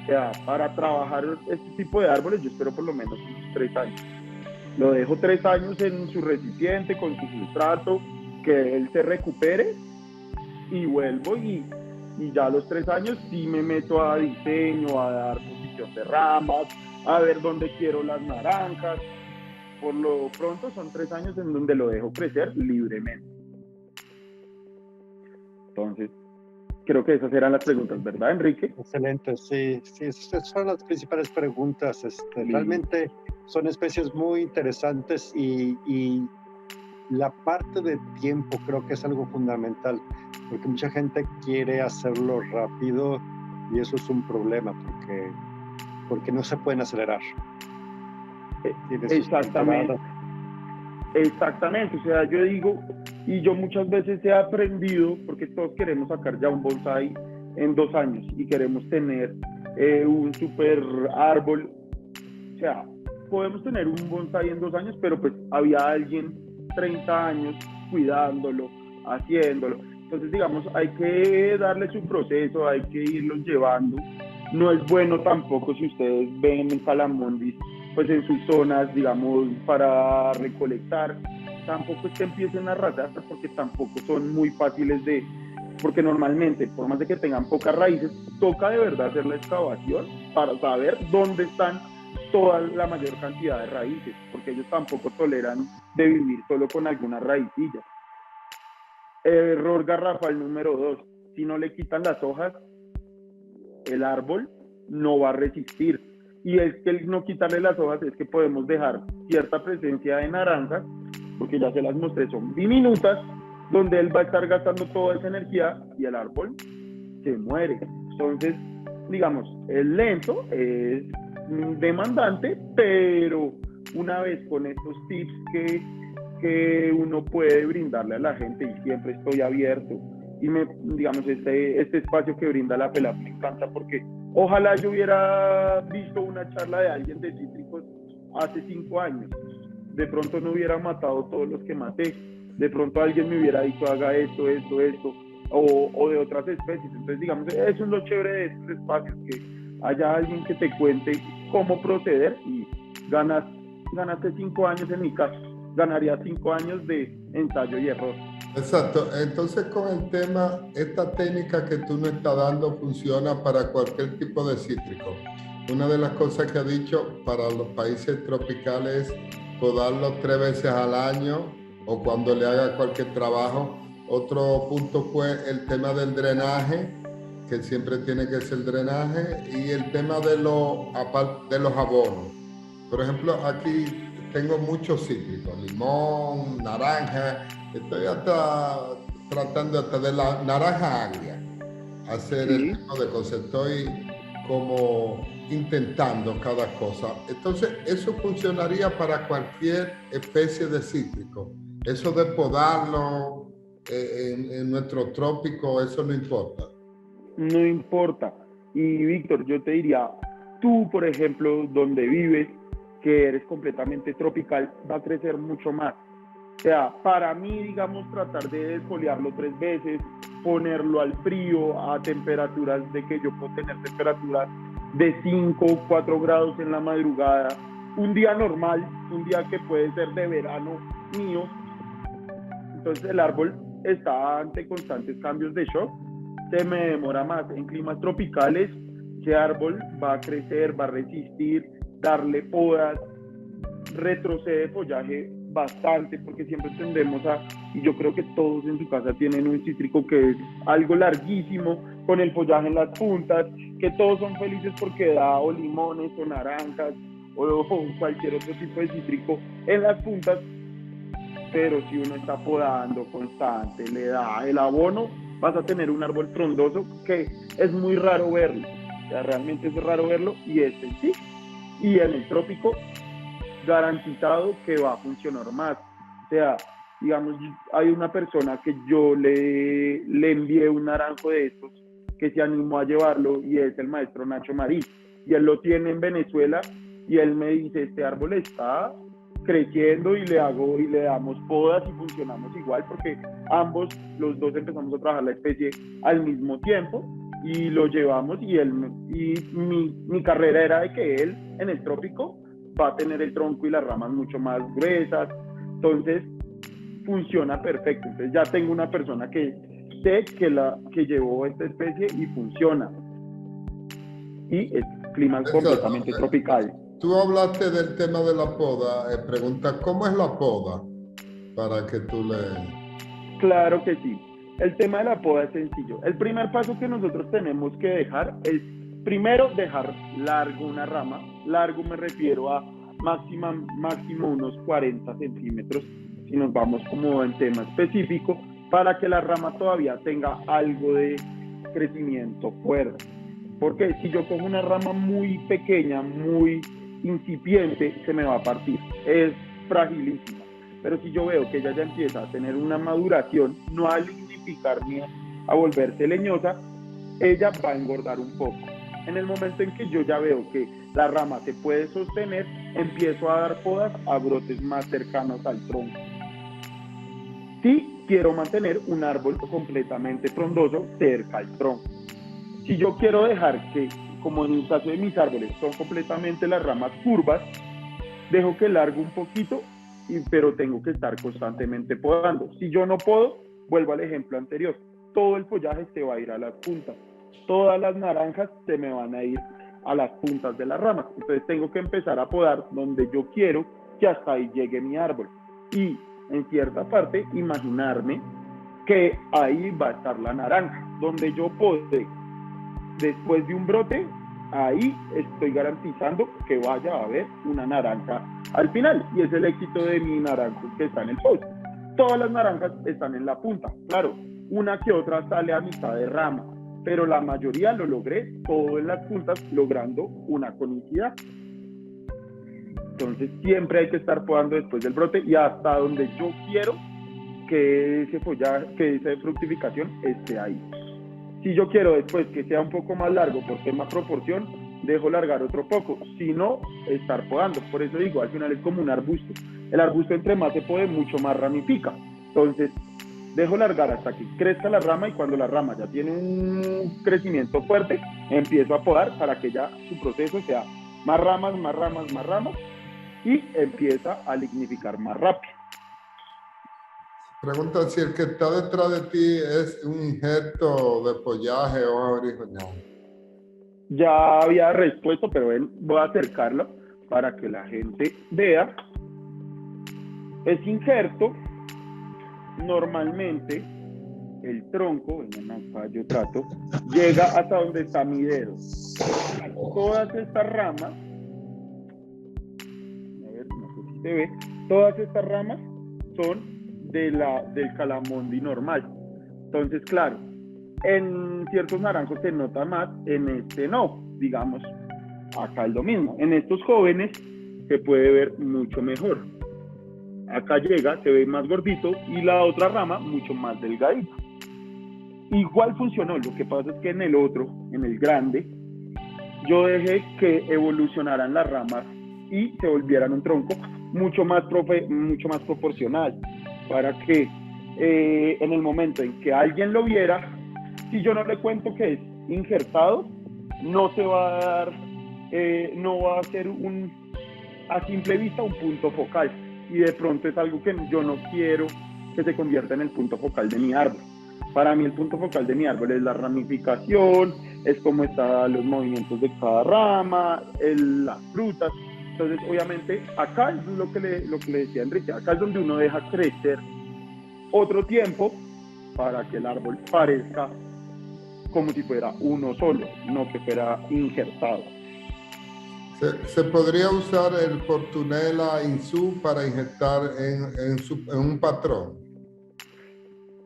O sea, para trabajar este tipo de árboles yo espero por lo menos unos 3 años. Lo dejo 3 años en su recipiente, con su sustrato, que él se recupere, y vuelvo, y ya a los 3 años sí me meto a diseño, a dar posición de ramas, a ver dónde quiero las naranjas. Por lo pronto son 3 años en donde lo dejo crecer libremente. Entonces, creo que esas eran las preguntas, ¿verdad, Enrique? Excelente, sí, esas son las principales preguntas. Realmente son especies muy interesantes y la parte de tiempo creo que es algo fundamental, porque mucha gente quiere hacerlo rápido y eso es un problema, porque no se pueden acelerar. Exactamente, o sea, yo digo, y yo muchas veces he aprendido, porque todos queremos sacar ya un bonsai en 2 años y queremos tener un super árbol. O sea, podemos tener un bonsai en 2 años, pero pues había alguien 30 años cuidándolo, haciéndolo. Entonces, digamos, hay que darle su proceso, hay que irlos llevando. No es bueno tampoco, si ustedes ven en Calamondis, pues en sus zonas, digamos, para recolectar, tampoco es que empiecen a arrasar, porque tampoco son muy fáciles porque normalmente, por más de que tengan pocas raíces, toca de verdad hacer la excavación para saber dónde están toda la mayor cantidad de raíces, porque ellos tampoco toleran de vivir solo con algunas raicillas. Error garrafal número 2, si no le quitan las hojas, el árbol no va a resistir. Y es que el no quitarle las hojas es que podemos dejar cierta presencia de naranjas, porque ya se las mostré, son diminutas, donde él va a estar gastando toda esa energía y el árbol se muere. Entonces, digamos, es lento, es demandante, pero una vez con estos tips que uno puede brindarle a la gente, y siempre estoy abierto, y digamos, este espacio que brinda la FELAP me encanta, porque ojalá yo hubiera visto una charla de alguien de cítricos hace 5 años. De pronto no hubiera matado todos los que maté. De pronto alguien me hubiera dicho, haga esto, o de otras especies. Entonces, digamos, eso es lo chévere de estos espacios, que haya alguien que te cuente cómo proceder, y ganaste 5 años en mi caso. Ganaría 5 años de ensayo y error. Exacto. Entonces, con el tema, esta técnica que tú nos estás dando funciona para cualquier tipo de cítrico. Una de las cosas que ha dicho para los países tropicales, podarlo 3 veces al año o cuando le haga cualquier trabajo. Otro punto fue el tema del drenaje, que siempre tiene que ser drenaje, y el tema de los abonos. Por ejemplo, aquí tengo muchos cítricos, limón, naranja. Estoy hasta tratando hasta de la naranja agria, hacer el tipo de cosas. Estoy como intentando cada cosa. Entonces, eso funcionaría para cualquier especie de cítrico. Eso de podarlo en nuestro trópico, eso no importa. No importa. Y Víctor, yo te diría, tú, por ejemplo, donde vives, que eres completamente tropical, va a crecer mucho más. O sea, para mí, digamos, tratar de desfoliarlo 3 veces, ponerlo al frío, a temperaturas de que yo puedo tener temperaturas de 5 o 4 grados en la madrugada, un día normal, un día que puede ser de verano mío. Entonces el árbol está ante constantes cambios de shock, se me demora más. En climas tropicales, ese árbol va a crecer, va a resistir, darle podas, retrocede follaje bastante, porque siempre tendemos y yo creo que todos en su casa tienen un cítrico que es algo larguísimo, con el follaje en las puntas, que todos son felices porque da o limones o naranjas o cualquier otro tipo de cítrico en las puntas, pero si uno está podando constante, le da el abono, vas a tener un árbol frondoso que es muy raro verlo. O sea, realmente es raro verlo, y sí. Y en el trópico, garantizado que va a funcionar más. O sea, digamos, hay una persona que yo le envié un naranjo de estos que se animó a llevarlo y es el maestro Nacho Marín. Y él lo tiene en Venezuela y él me dice, este árbol está creciendo y le damos podas y funcionamos igual porque los dos empezamos a trabajar la especie al mismo tiempo y lo llevamos y mi carrera era de que él en el trópico va a tener el tronco y las ramas mucho más gruesas, entonces funciona perfecto. Entonces ya tengo una persona que sé que llevó esta especie y funciona. Y es clima completamente tropical. Tú hablaste del tema de la poda. Pregunta, ¿cómo es la poda? Para que tú le... Claro que sí. El tema de la poda es sencillo. El primer paso que nosotros tenemos que dejar es, primero, dejar largo una rama. Largo me refiero a máximo unos 40 centímetros, si nos vamos como en tema específico, para que la rama todavía tenga algo de crecimiento fuerte. Porque si yo cojo una rama muy pequeña, muy incipiente, se me va a partir. Es fragilísima. Pero si yo veo que ella ya empieza a tener una maduración, no a lignificar ni a volverse leñosa, ella va a engordar un poco. En el momento en que yo ya veo que la rama se puede sostener, empiezo a dar podas a brotes más cercanos al tronco. Si quiero mantener un árbol completamente frondoso cerca al tronco. Si yo quiero dejar que, como en el caso de mis árboles, son completamente las ramas curvas, dejo que largo un poquito, pero tengo que estar constantemente podando. Si yo no puedo, vuelvo al ejemplo anterior, todo el follaje se va a ir a las puntas. Todas las naranjas se me van a ir a las puntas de las ramas. Entonces tengo que empezar a podar donde yo quiero que hasta ahí llegue mi árbol. Y en cierta parte, imaginarme que ahí va a estar la naranja. Donde yo pode después de un brote, ahí estoy garantizando que vaya a haber una naranja al final. Y es el éxito de mi naranjo que está en el post. Todas las naranjas están en la punta. Claro, una que otra sale a mitad de rama, pero la mayoría lo logré todo en las puntas, logrando una conicidad. Entonces siempre hay que estar podando después del brote y hasta donde yo quiero que ese follaje, que esa fructificación esté ahí. Si yo quiero después que sea un poco más largo por tema proporción, dejo largar otro poco, si no, estar podando. Por eso digo, al final es como un arbusto. El arbusto entre más se pode, mucho más ramifica. Entonces, dejo largar hasta que crezca la rama y cuando la rama ya tiene un crecimiento fuerte, empiezo a podar para que ya su proceso sea más ramas y empieza a lignificar más rápido. Pregunta si el que está detrás de ti es un injerto de follaje o original. Ya había respuesto, pero voy a acercarlo para que la gente vea. Es injerto. Normalmente el tronco, acá yo trato, llega hasta donde está mi dedo. Todas estas ramas, a ver, no sé si se ve, todas estas ramas son del calamondi normal. Entonces, claro, en ciertos naranjos se nota más, en este no, digamos, acá es lo mismo. En estos jóvenes se puede ver mucho mejor. Acá llega, se ve más gordito y la otra rama mucho más delgadita. Igual funcionó, lo que pasa es que en el otro, en el grande, yo dejé que evolucionaran las ramas y se volvieran un tronco mucho más proporcional, para que en el momento en que alguien lo viera, si yo no le cuento que es injertado, no se va a dar, no va a ser a simple vista un punto focal, y de pronto es algo que yo no quiero que se convierta en el punto focal de mi árbol. Para mí el punto focal de mi árbol es la ramificación, es cómo están los movimientos de cada rama, las frutas. Entonces, obviamente, acá es lo que le decía Enrique, acá es donde uno deja crecer otro tiempo para que el árbol parezca como si fuera uno solo, no que fuera injertado. ¿Se podría usar el Fortunella Insú para injertar en un patrón?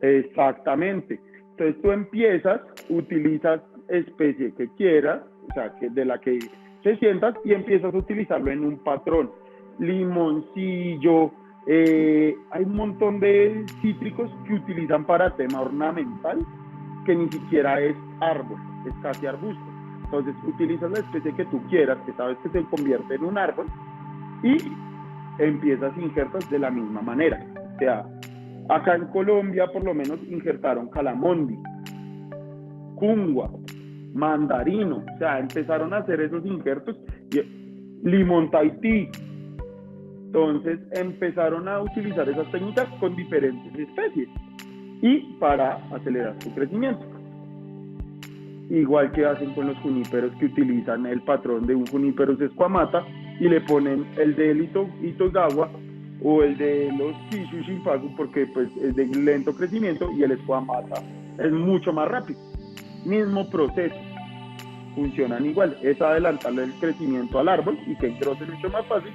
Exactamente. Entonces tú empiezas, utilizas especie que quieras, o sea, de la que te sientas y empiezas a utilizarlo en un patrón. Limoncillo, hay un montón de cítricos que utilizan para tema ornamental, que ni siquiera es árbol, es casi arbusto. Entonces utilizas la especie que tú quieras, que sabes que se convierte en un árbol, y empiezas injertas de la misma manera. O sea, acá en Colombia por lo menos injertaron calamondi, cungua, mandarino, o sea, empezaron a hacer esos injertos, y limón Tahití. Entonces empezaron a utilizar esas técnicas con diferentes especies y para acelerar su crecimiento. Igual que hacen con los juníperos, que utilizan el patrón de un juníperos esquamata y le ponen el de Itogawa o el de los Kishu Shinpaku, porque pues es de lento crecimiento, y el esquamata es mucho más rápido. Mismo proceso, funcionan igual, es adelantarle el crecimiento al árbol y que engrose mucho más fácil,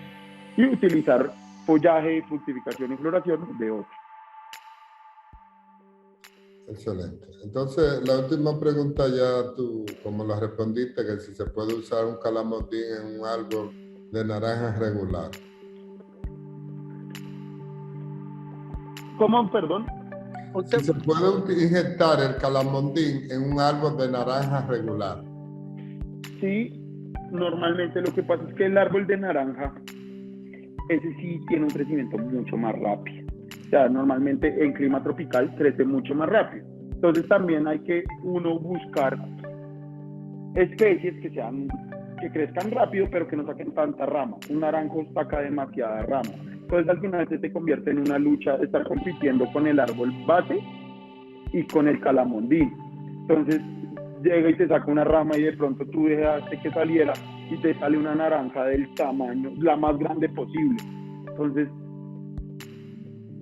y utilizar follaje, fructificación y floración de otro. Excelente. Entonces, la última pregunta ya tú, como la respondiste, que si se puede usar un calamondín en un árbol de naranja regular. ¿Cómo, perdón? Si se puede injertar el calamondín en un árbol de naranja regular. Sí, normalmente lo que pasa es que el árbol de naranja, ese sí tiene un crecimiento mucho más rápido. O sea, normalmente en clima tropical crece mucho más rápido. Entonces también hay que uno buscar especies que crezcan rápido, pero que no saquen tanta rama. Un naranjo saca demasiada rama. Entonces al final se te convierte en una lucha de estar compitiendo con el árbol base y con el calamondín. Entonces llega y te saca una rama y de pronto tú dejaste que saliera y te sale una naranja del tamaño, la más grande posible. Entonces,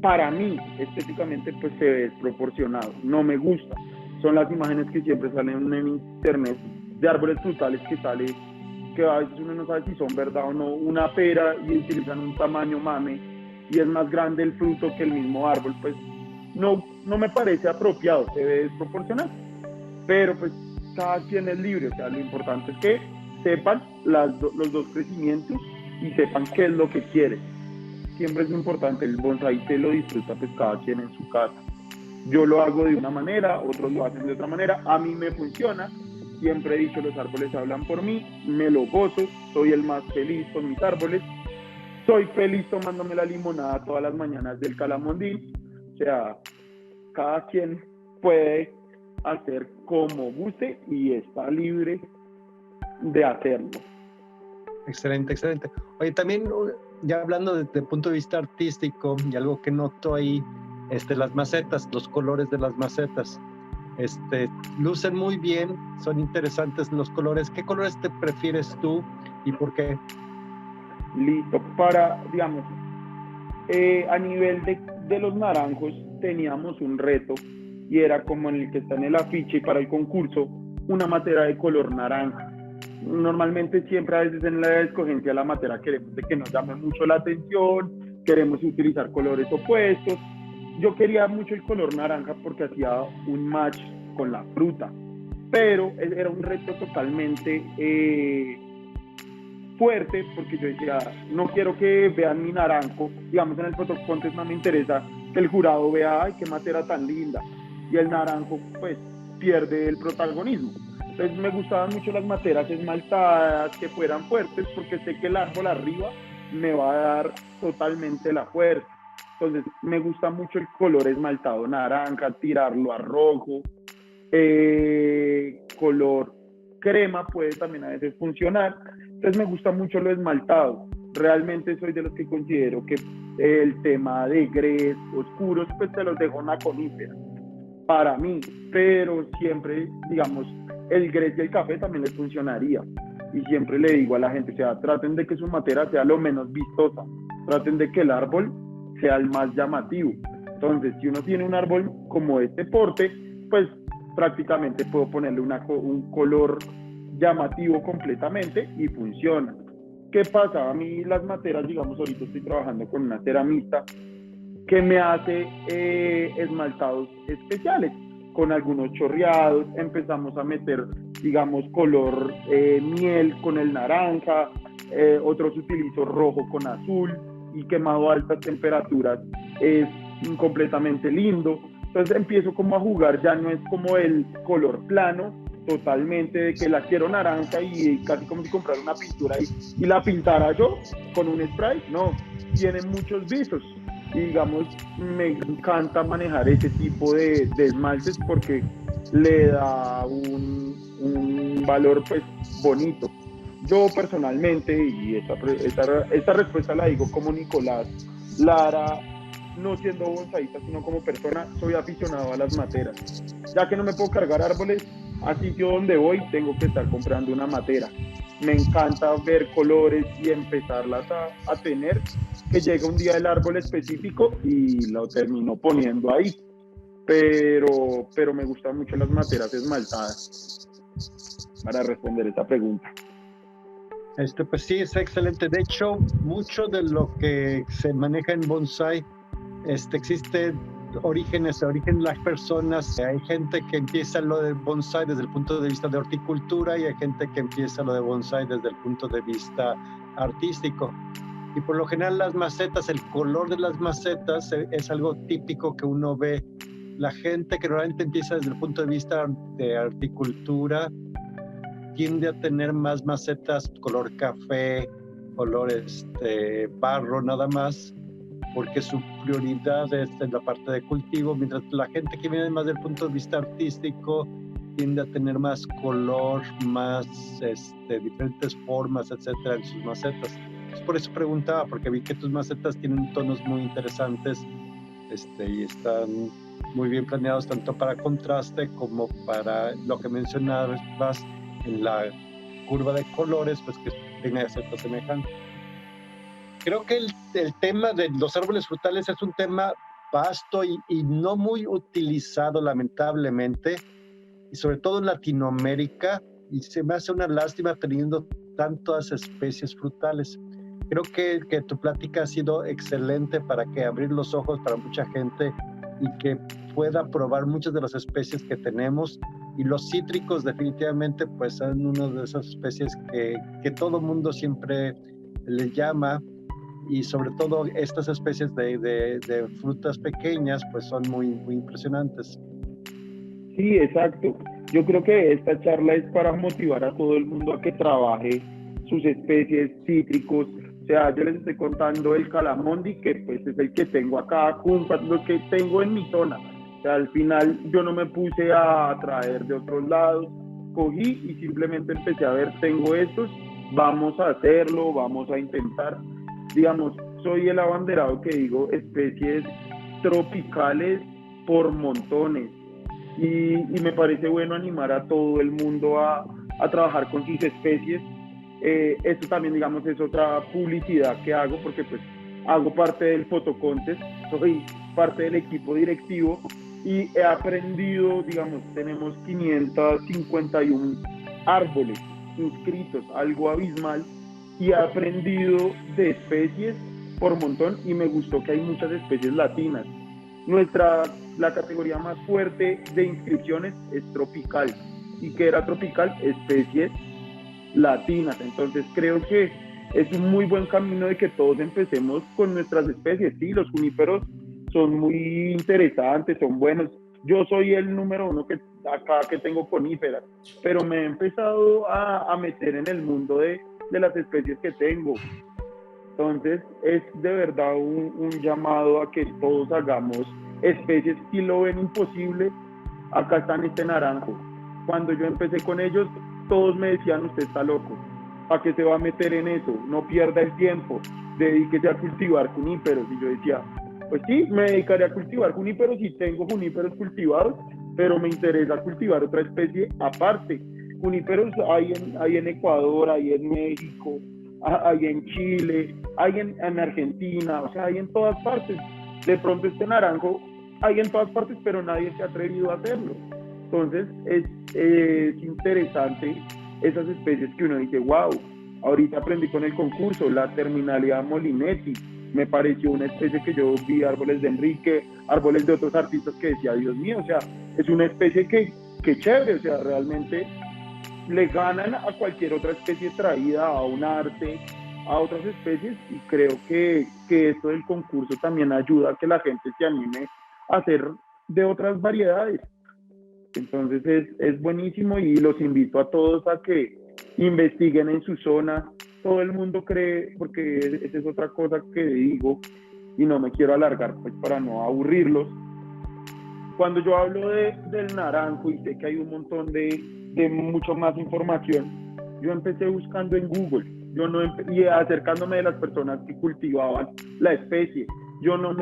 para mí, estéticamente, pues se ve desproporcionado. No me gusta. Son las imágenes que siempre salen en internet de árboles frutales que a veces uno no sabe si son verdad o no. Una pera y utilizan un tamaño mame y es más grande el fruto que el mismo árbol. Pues no me parece apropiado, se ve desproporcionado. Pero pues cada quien es libre. O sea, lo importante es que sepan los dos crecimientos y sepan qué es lo que quieren. Siempre es importante, el bonsái se lo disfruta pues cada quien en su casa. Yo lo hago de una manera, otros lo hacen de otra manera, a mí me funciona. Siempre he dicho, los árboles hablan por mí, me lo gozo, soy el más feliz con mis árboles, soy feliz tomándome la limonada todas las mañanas del calamondín. O sea, cada quien puede hacer como guste y está libre de hacerlo. Excelente, excelente. Oye, también ya hablando desde el punto de vista artístico, y algo que noto ahí, las macetas, los colores de las macetas, lucen muy bien, son interesantes los colores. ¿Qué colores te prefieres tú y por qué? Listo, para, digamos, a nivel de los naranjos teníamos un reto y era como en el que está en el afiche para el concurso, una matera de color naranja. Normalmente siempre a veces en la escogencia de la matera queremos de que nos llame mucho la atención, queremos utilizar colores opuestos. Yo quería mucho el color naranja porque hacía un match con la fruta, pero era un reto totalmente fuerte porque yo decía, no quiero que vean mi naranjo, digamos en el fotocontest no me interesa que el jurado vea, ay, qué matera tan linda, y el naranjo pues pierde el protagonismo. Entonces me gustaban mucho las materas esmaltadas, que fueran fuertes, porque sé que el árbol arriba me va a dar totalmente la fuerza. Entonces me gusta mucho el color esmaltado naranja, tirarlo a rojo, color crema puede también a veces funcionar. Entonces me gusta mucho lo esmaltado. Realmente soy de los que considero que el tema de grés oscuros pues te los dejo una conífera para mí, pero siempre, digamos, el grés y el café también les funcionaría. Y siempre le digo a la gente, o sea, traten de que su matera sea lo menos vistosa, traten de que el árbol sea el más llamativo. Entonces, si uno tiene un árbol como este porte, pues prácticamente puedo ponerle un color llamativo completamente y funciona. ¿Qué pasa? A mí las materas, digamos, ahorita estoy trabajando con una ceramista que me hace esmaltados especiales, con algunos chorreados, empezamos a meter digamos, color miel con el naranja, otros utilizo rojo con azul, y quemado a altas temperaturas es completamente lindo. Entonces empiezo como a jugar, ya no es como el color plano totalmente de que la quiero naranja y casi como si comprara una pintura y la pintara yo con un spray. No, tiene muchos visos y digamos me encanta manejar ese tipo de esmaltes porque le da un valor pues bonito. Yo personalmente, y esta respuesta la digo como Nicolás Lara, no siendo bonsaísta, sino como persona, soy aficionado a las materas. Ya que no me puedo cargar árboles, a sitio donde voy tengo que estar comprando una matera. Me encanta ver colores y empezarlas a tener, que llega un día el árbol específico y lo termino poniendo ahí. Pero me gustan mucho las materas esmaltadas, para responder esta pregunta. Pues sí, es excelente. De hecho, mucho de lo que se maneja en bonsai, existe origen las personas. Hay gente que empieza lo de bonsai desde el punto de vista de horticultura y hay gente que empieza lo de bonsai desde el punto de vista artístico. Y por lo general las macetas, el color de las macetas es algo típico que uno ve. La gente que normalmente empieza desde el punto de vista de horticultura tiende a tener más macetas color café, color barro nada más, porque su prioridad es en la parte de cultivo, mientras la gente que viene más del punto de vista artístico tiende a tener más color, más diferentes formas, etcétera, en sus macetas. Por eso preguntaba, porque vi que tus macetas tienen tonos muy interesantes y están muy bien planeados tanto para contraste como para lo que mencionabas en la curva de colores, pues que tenga cierta semejanza. Creo que el tema de los árboles frutales es un tema vasto y no muy utilizado, lamentablemente, y sobre todo en Latinoamérica, y se me hace una lástima teniendo tantas especies frutales. Creo que tu plática ha sido excelente para que abrir los ojos para mucha gente y que pueda probar muchas de las especies que tenemos. Y los cítricos definitivamente pues son una de esas especies que todo mundo siempre le llama, y sobre todo estas especies de frutas pequeñas pues son muy, muy impresionantes. Sí, exacto. Yo creo que esta charla es para motivar a todo el mundo a que trabaje sus especies cítricos. O sea, yo les estoy contando el calamondi, que pues es el que tengo acá, lo que tengo en mi zona. O sea, al final yo no me puse a traer de otros lados, cogí y simplemente empecé a ver, tengo estos, vamos a hacerlo, vamos a intentar. Digamos, soy el abanderado que digo especies tropicales por montones. Y me parece bueno animar a todo el mundo a trabajar con sus especies. Esto también, digamos, es otra publicidad que hago, porque pues hago parte del Fotocontest, soy parte del equipo directivo y he aprendido, digamos, tenemos 551 árboles inscritos, algo abismal, y he aprendido de especies por montón y me gustó que hay muchas especies latinas. La categoría más fuerte de inscripciones es tropical. ¿Y qué era tropical? Especies latinas. Entonces creo que es un muy buen camino de que todos empecemos con nuestras especies. Sí, los juníperos son muy interesantes, son buenos. Yo soy el número uno que tengo coníferas, pero me he empezado a meter en el mundo de las especies que tengo. Entonces es de verdad un llamado a que todos hagamos especies. Si lo ven imposible, acá están este naranjo. Cuando yo empecé con ellos, todos me decían, usted está loco, ¿a qué se va a meter en eso? No pierda el tiempo, dedíquese a cultivar juníperos. Y yo decía, pues sí, me dedicaré a cultivar juníperos y tengo juníperos cultivados, pero me interesa cultivar otra especie aparte. Juníperos hay en Ecuador, hay en México, hay en Chile, hay en Argentina, o sea, hay en todas partes. De pronto este naranjo hay en todas partes, pero nadie se ha atrevido a hacerlo. Entonces es interesante esas especies que uno dice, wow, ahorita aprendí con el concurso, la Terminalia Molinetti, me pareció una especie que yo vi, árboles de Enrique, árboles de otros artistas que decía, Dios mío, o sea, es una especie que chévere, o sea, realmente le ganan a cualquier otra especie traída, a un arte, a otras especies, y creo que esto del concurso también ayuda a que la gente se anime a hacer de otras variedades. Entonces es buenísimo y los invito a todos a que investiguen en su zona. Todo el mundo cree, porque esa es otra cosa que digo y no me quiero alargar pues para no aburrirlos. Cuando yo hablo del naranjo y sé que hay un montón de mucho más información, yo empecé buscando en Google y acercándome de las personas que cultivaban la especie. Yo no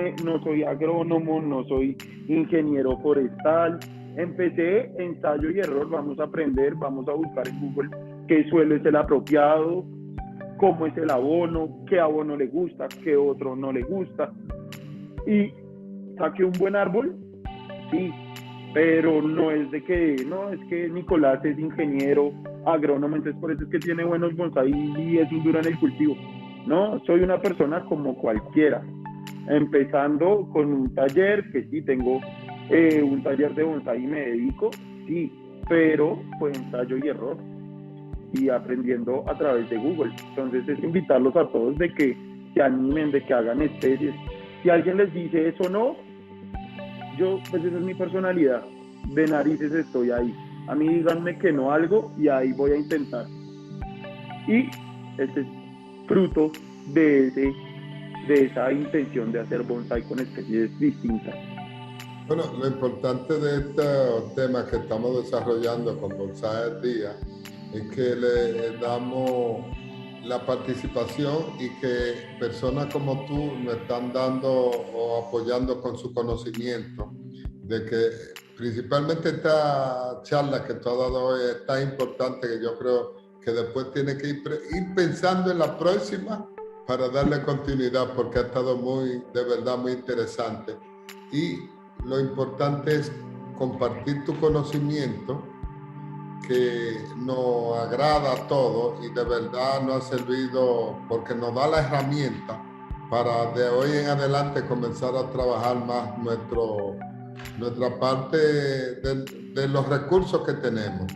soy agrónomo, no soy ingeniero forestal. Empecé ensayo y error, vamos a aprender, vamos a buscar en Google qué suelo es el apropiado, cómo es el abono, qué abono le gusta, qué otro no le gusta. Y saqué un buen árbol, sí, pero no es de que, no, es que Nicolás es ingeniero, agrónomo, entonces por eso es que tiene buenos bonsai y es un duro en el cultivo. No, soy una persona como cualquiera, empezando con un taller, que sí, tengo un taller de bonsai y me dedico, sí, pero fue ensayo y error y aprendiendo a través de Google. Entonces es invitarlos a todos de que se animen, de que hagan especies. Si alguien les dice eso no, pues esa es mi personalidad, de narices estoy ahí. A mí díganme que no algo y ahí voy a intentar. Y este es fruto de esa intención de hacer bonsai con especies distintas. Bueno, lo importante de este tema que estamos desarrollando con Bonsai al Día es que le damos la participación y que personas como tú nos están dando o apoyando con su conocimiento, de que principalmente esta charla que tú has dado hoy es tan importante que yo creo que después tiene que ir pensando en la próxima para darle continuidad, porque ha estado de verdad muy interesante. Y lo importante es compartir tu conocimiento, que nos agrada a todos y de verdad nos ha servido porque nos da la herramienta para de hoy en adelante comenzar a trabajar más nuestra parte de los recursos que tenemos,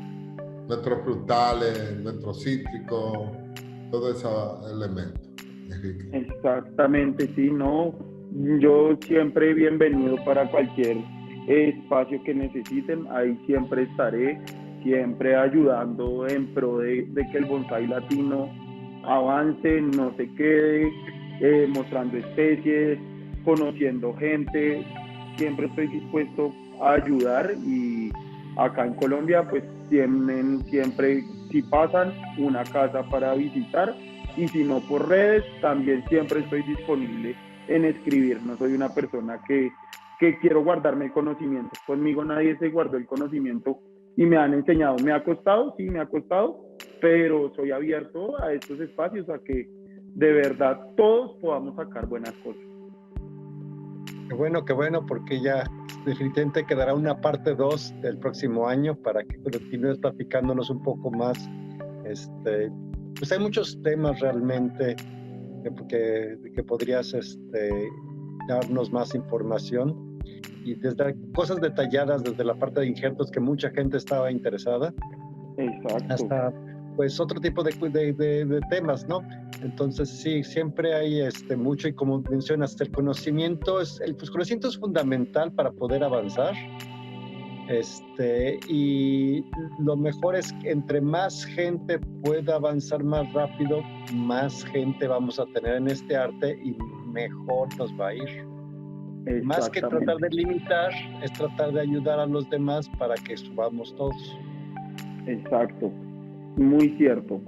nuestros frutales, nuestros cítricos, todos esos elementos. Enrique. Exactamente, sí, no, yo siempre bienvenido para cualquier espacio que necesiten, ahí siempre estaré, siempre ayudando en pro de que el bonsai latino avance, no se quede, mostrando especies, conociendo gente, siempre estoy dispuesto a ayudar. Y acá en Colombia pues tienen siempre, si pasan, una casa para visitar, y si no por redes, también siempre estoy disponible en escribir. No soy una persona que quiero guardarme el conocimiento. Conmigo nadie se guardó el conocimiento y me han enseñado. Me ha costado, sí, me ha costado, pero soy abierto a estos espacios, a que de verdad todos podamos sacar buenas cosas. Qué bueno, porque ya definitivamente quedará una parte 2 del próximo año para que continúes platicándonos un poco más. Pues hay muchos temas realmente que podrías darnos más información, y desde cosas detalladas, desde la parte de injertos que mucha gente estaba interesada. Exacto. Hasta pues otro tipo de temas, ¿no? Entonces sí, siempre hay mucho, y como mencionas, el conocimiento es fundamental para poder avanzar. Y lo mejor es que entre más gente pueda avanzar más rápido, más gente vamos a tener en este arte y mejor nos va a ir. Más que tratar de limitar, es tratar de ayudar a los demás para que subamos todos. Exacto, muy cierto.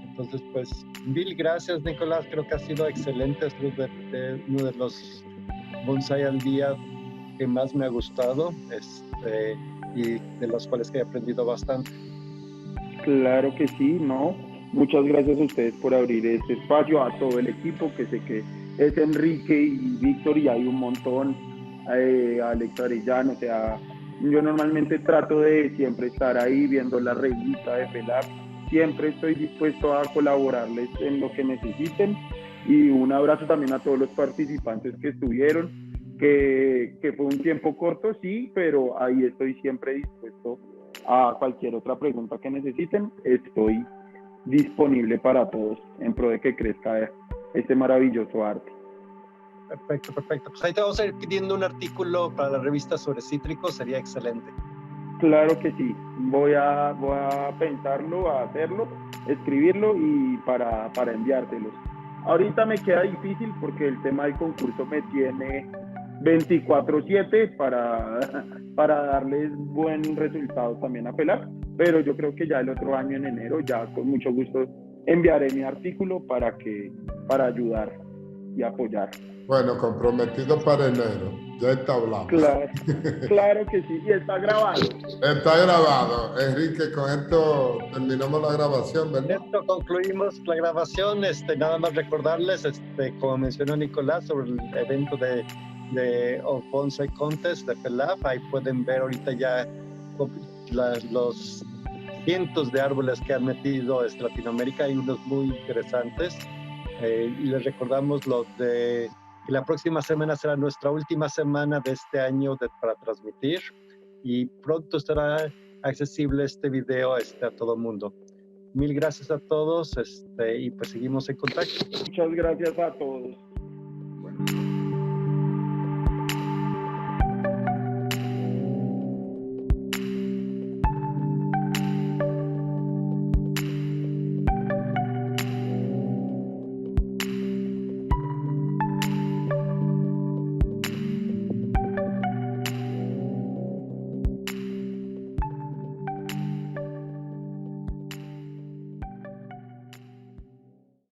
Entonces, pues, mil gracias, Nicolás. Creo que ha sido excelente. Es uno de los Bonsai al Día que más me ha gustado, y de los cuales he aprendido bastante. Claro que sí, ¿no? Muchas gracias a ustedes por abrir este espacio, a todo el equipo, que sé que es Enrique y Víctor, y hay un montón, Alex Arellano. O sea, yo normalmente trato de siempre estar ahí viendo la revista de FELAP. Siempre estoy dispuesto a colaborarles en lo que necesiten, y un abrazo también a todos los participantes que estuvieron, que fue un tiempo corto, sí, pero ahí estoy siempre dispuesto a cualquier otra pregunta que necesiten, estoy disponible para todos en pro de que crezca este maravilloso arte. Perfecto, perfecto. Pues ahí te vamos a ir pidiendo un artículo para la revista sobre cítricos, sería excelente. Claro que sí, voy a pensarlo, a hacerlo, escribirlo y para enviártelos. Ahorita me queda difícil porque el tema del concurso me tiene 24/7 para darles buen resultado también a FELAP, pero yo creo que ya el otro año en enero ya con mucho gusto enviaré mi artículo para ayudar y apoyar. Bueno, comprometido para enero, ya está hablado. Claro que sí, y está grabado. Está grabado. Enrique, con esto terminamos la grabación, ¿verdad? Con esto concluimos la grabación. Nada más recordarles, como mencionó Nicolás, sobre el evento de Bonsai Contest de FELAP. Ahí pueden ver ahorita ya los cientos de árboles que han metido Latinoamérica. Hay unos muy interesantes. Y les recordamos lo de que la próxima semana será nuestra última semana de este año para transmitir, y pronto estará accesible este video a todo el mundo. Mil gracias a todos, y pues seguimos en contacto. Muchas gracias a todos.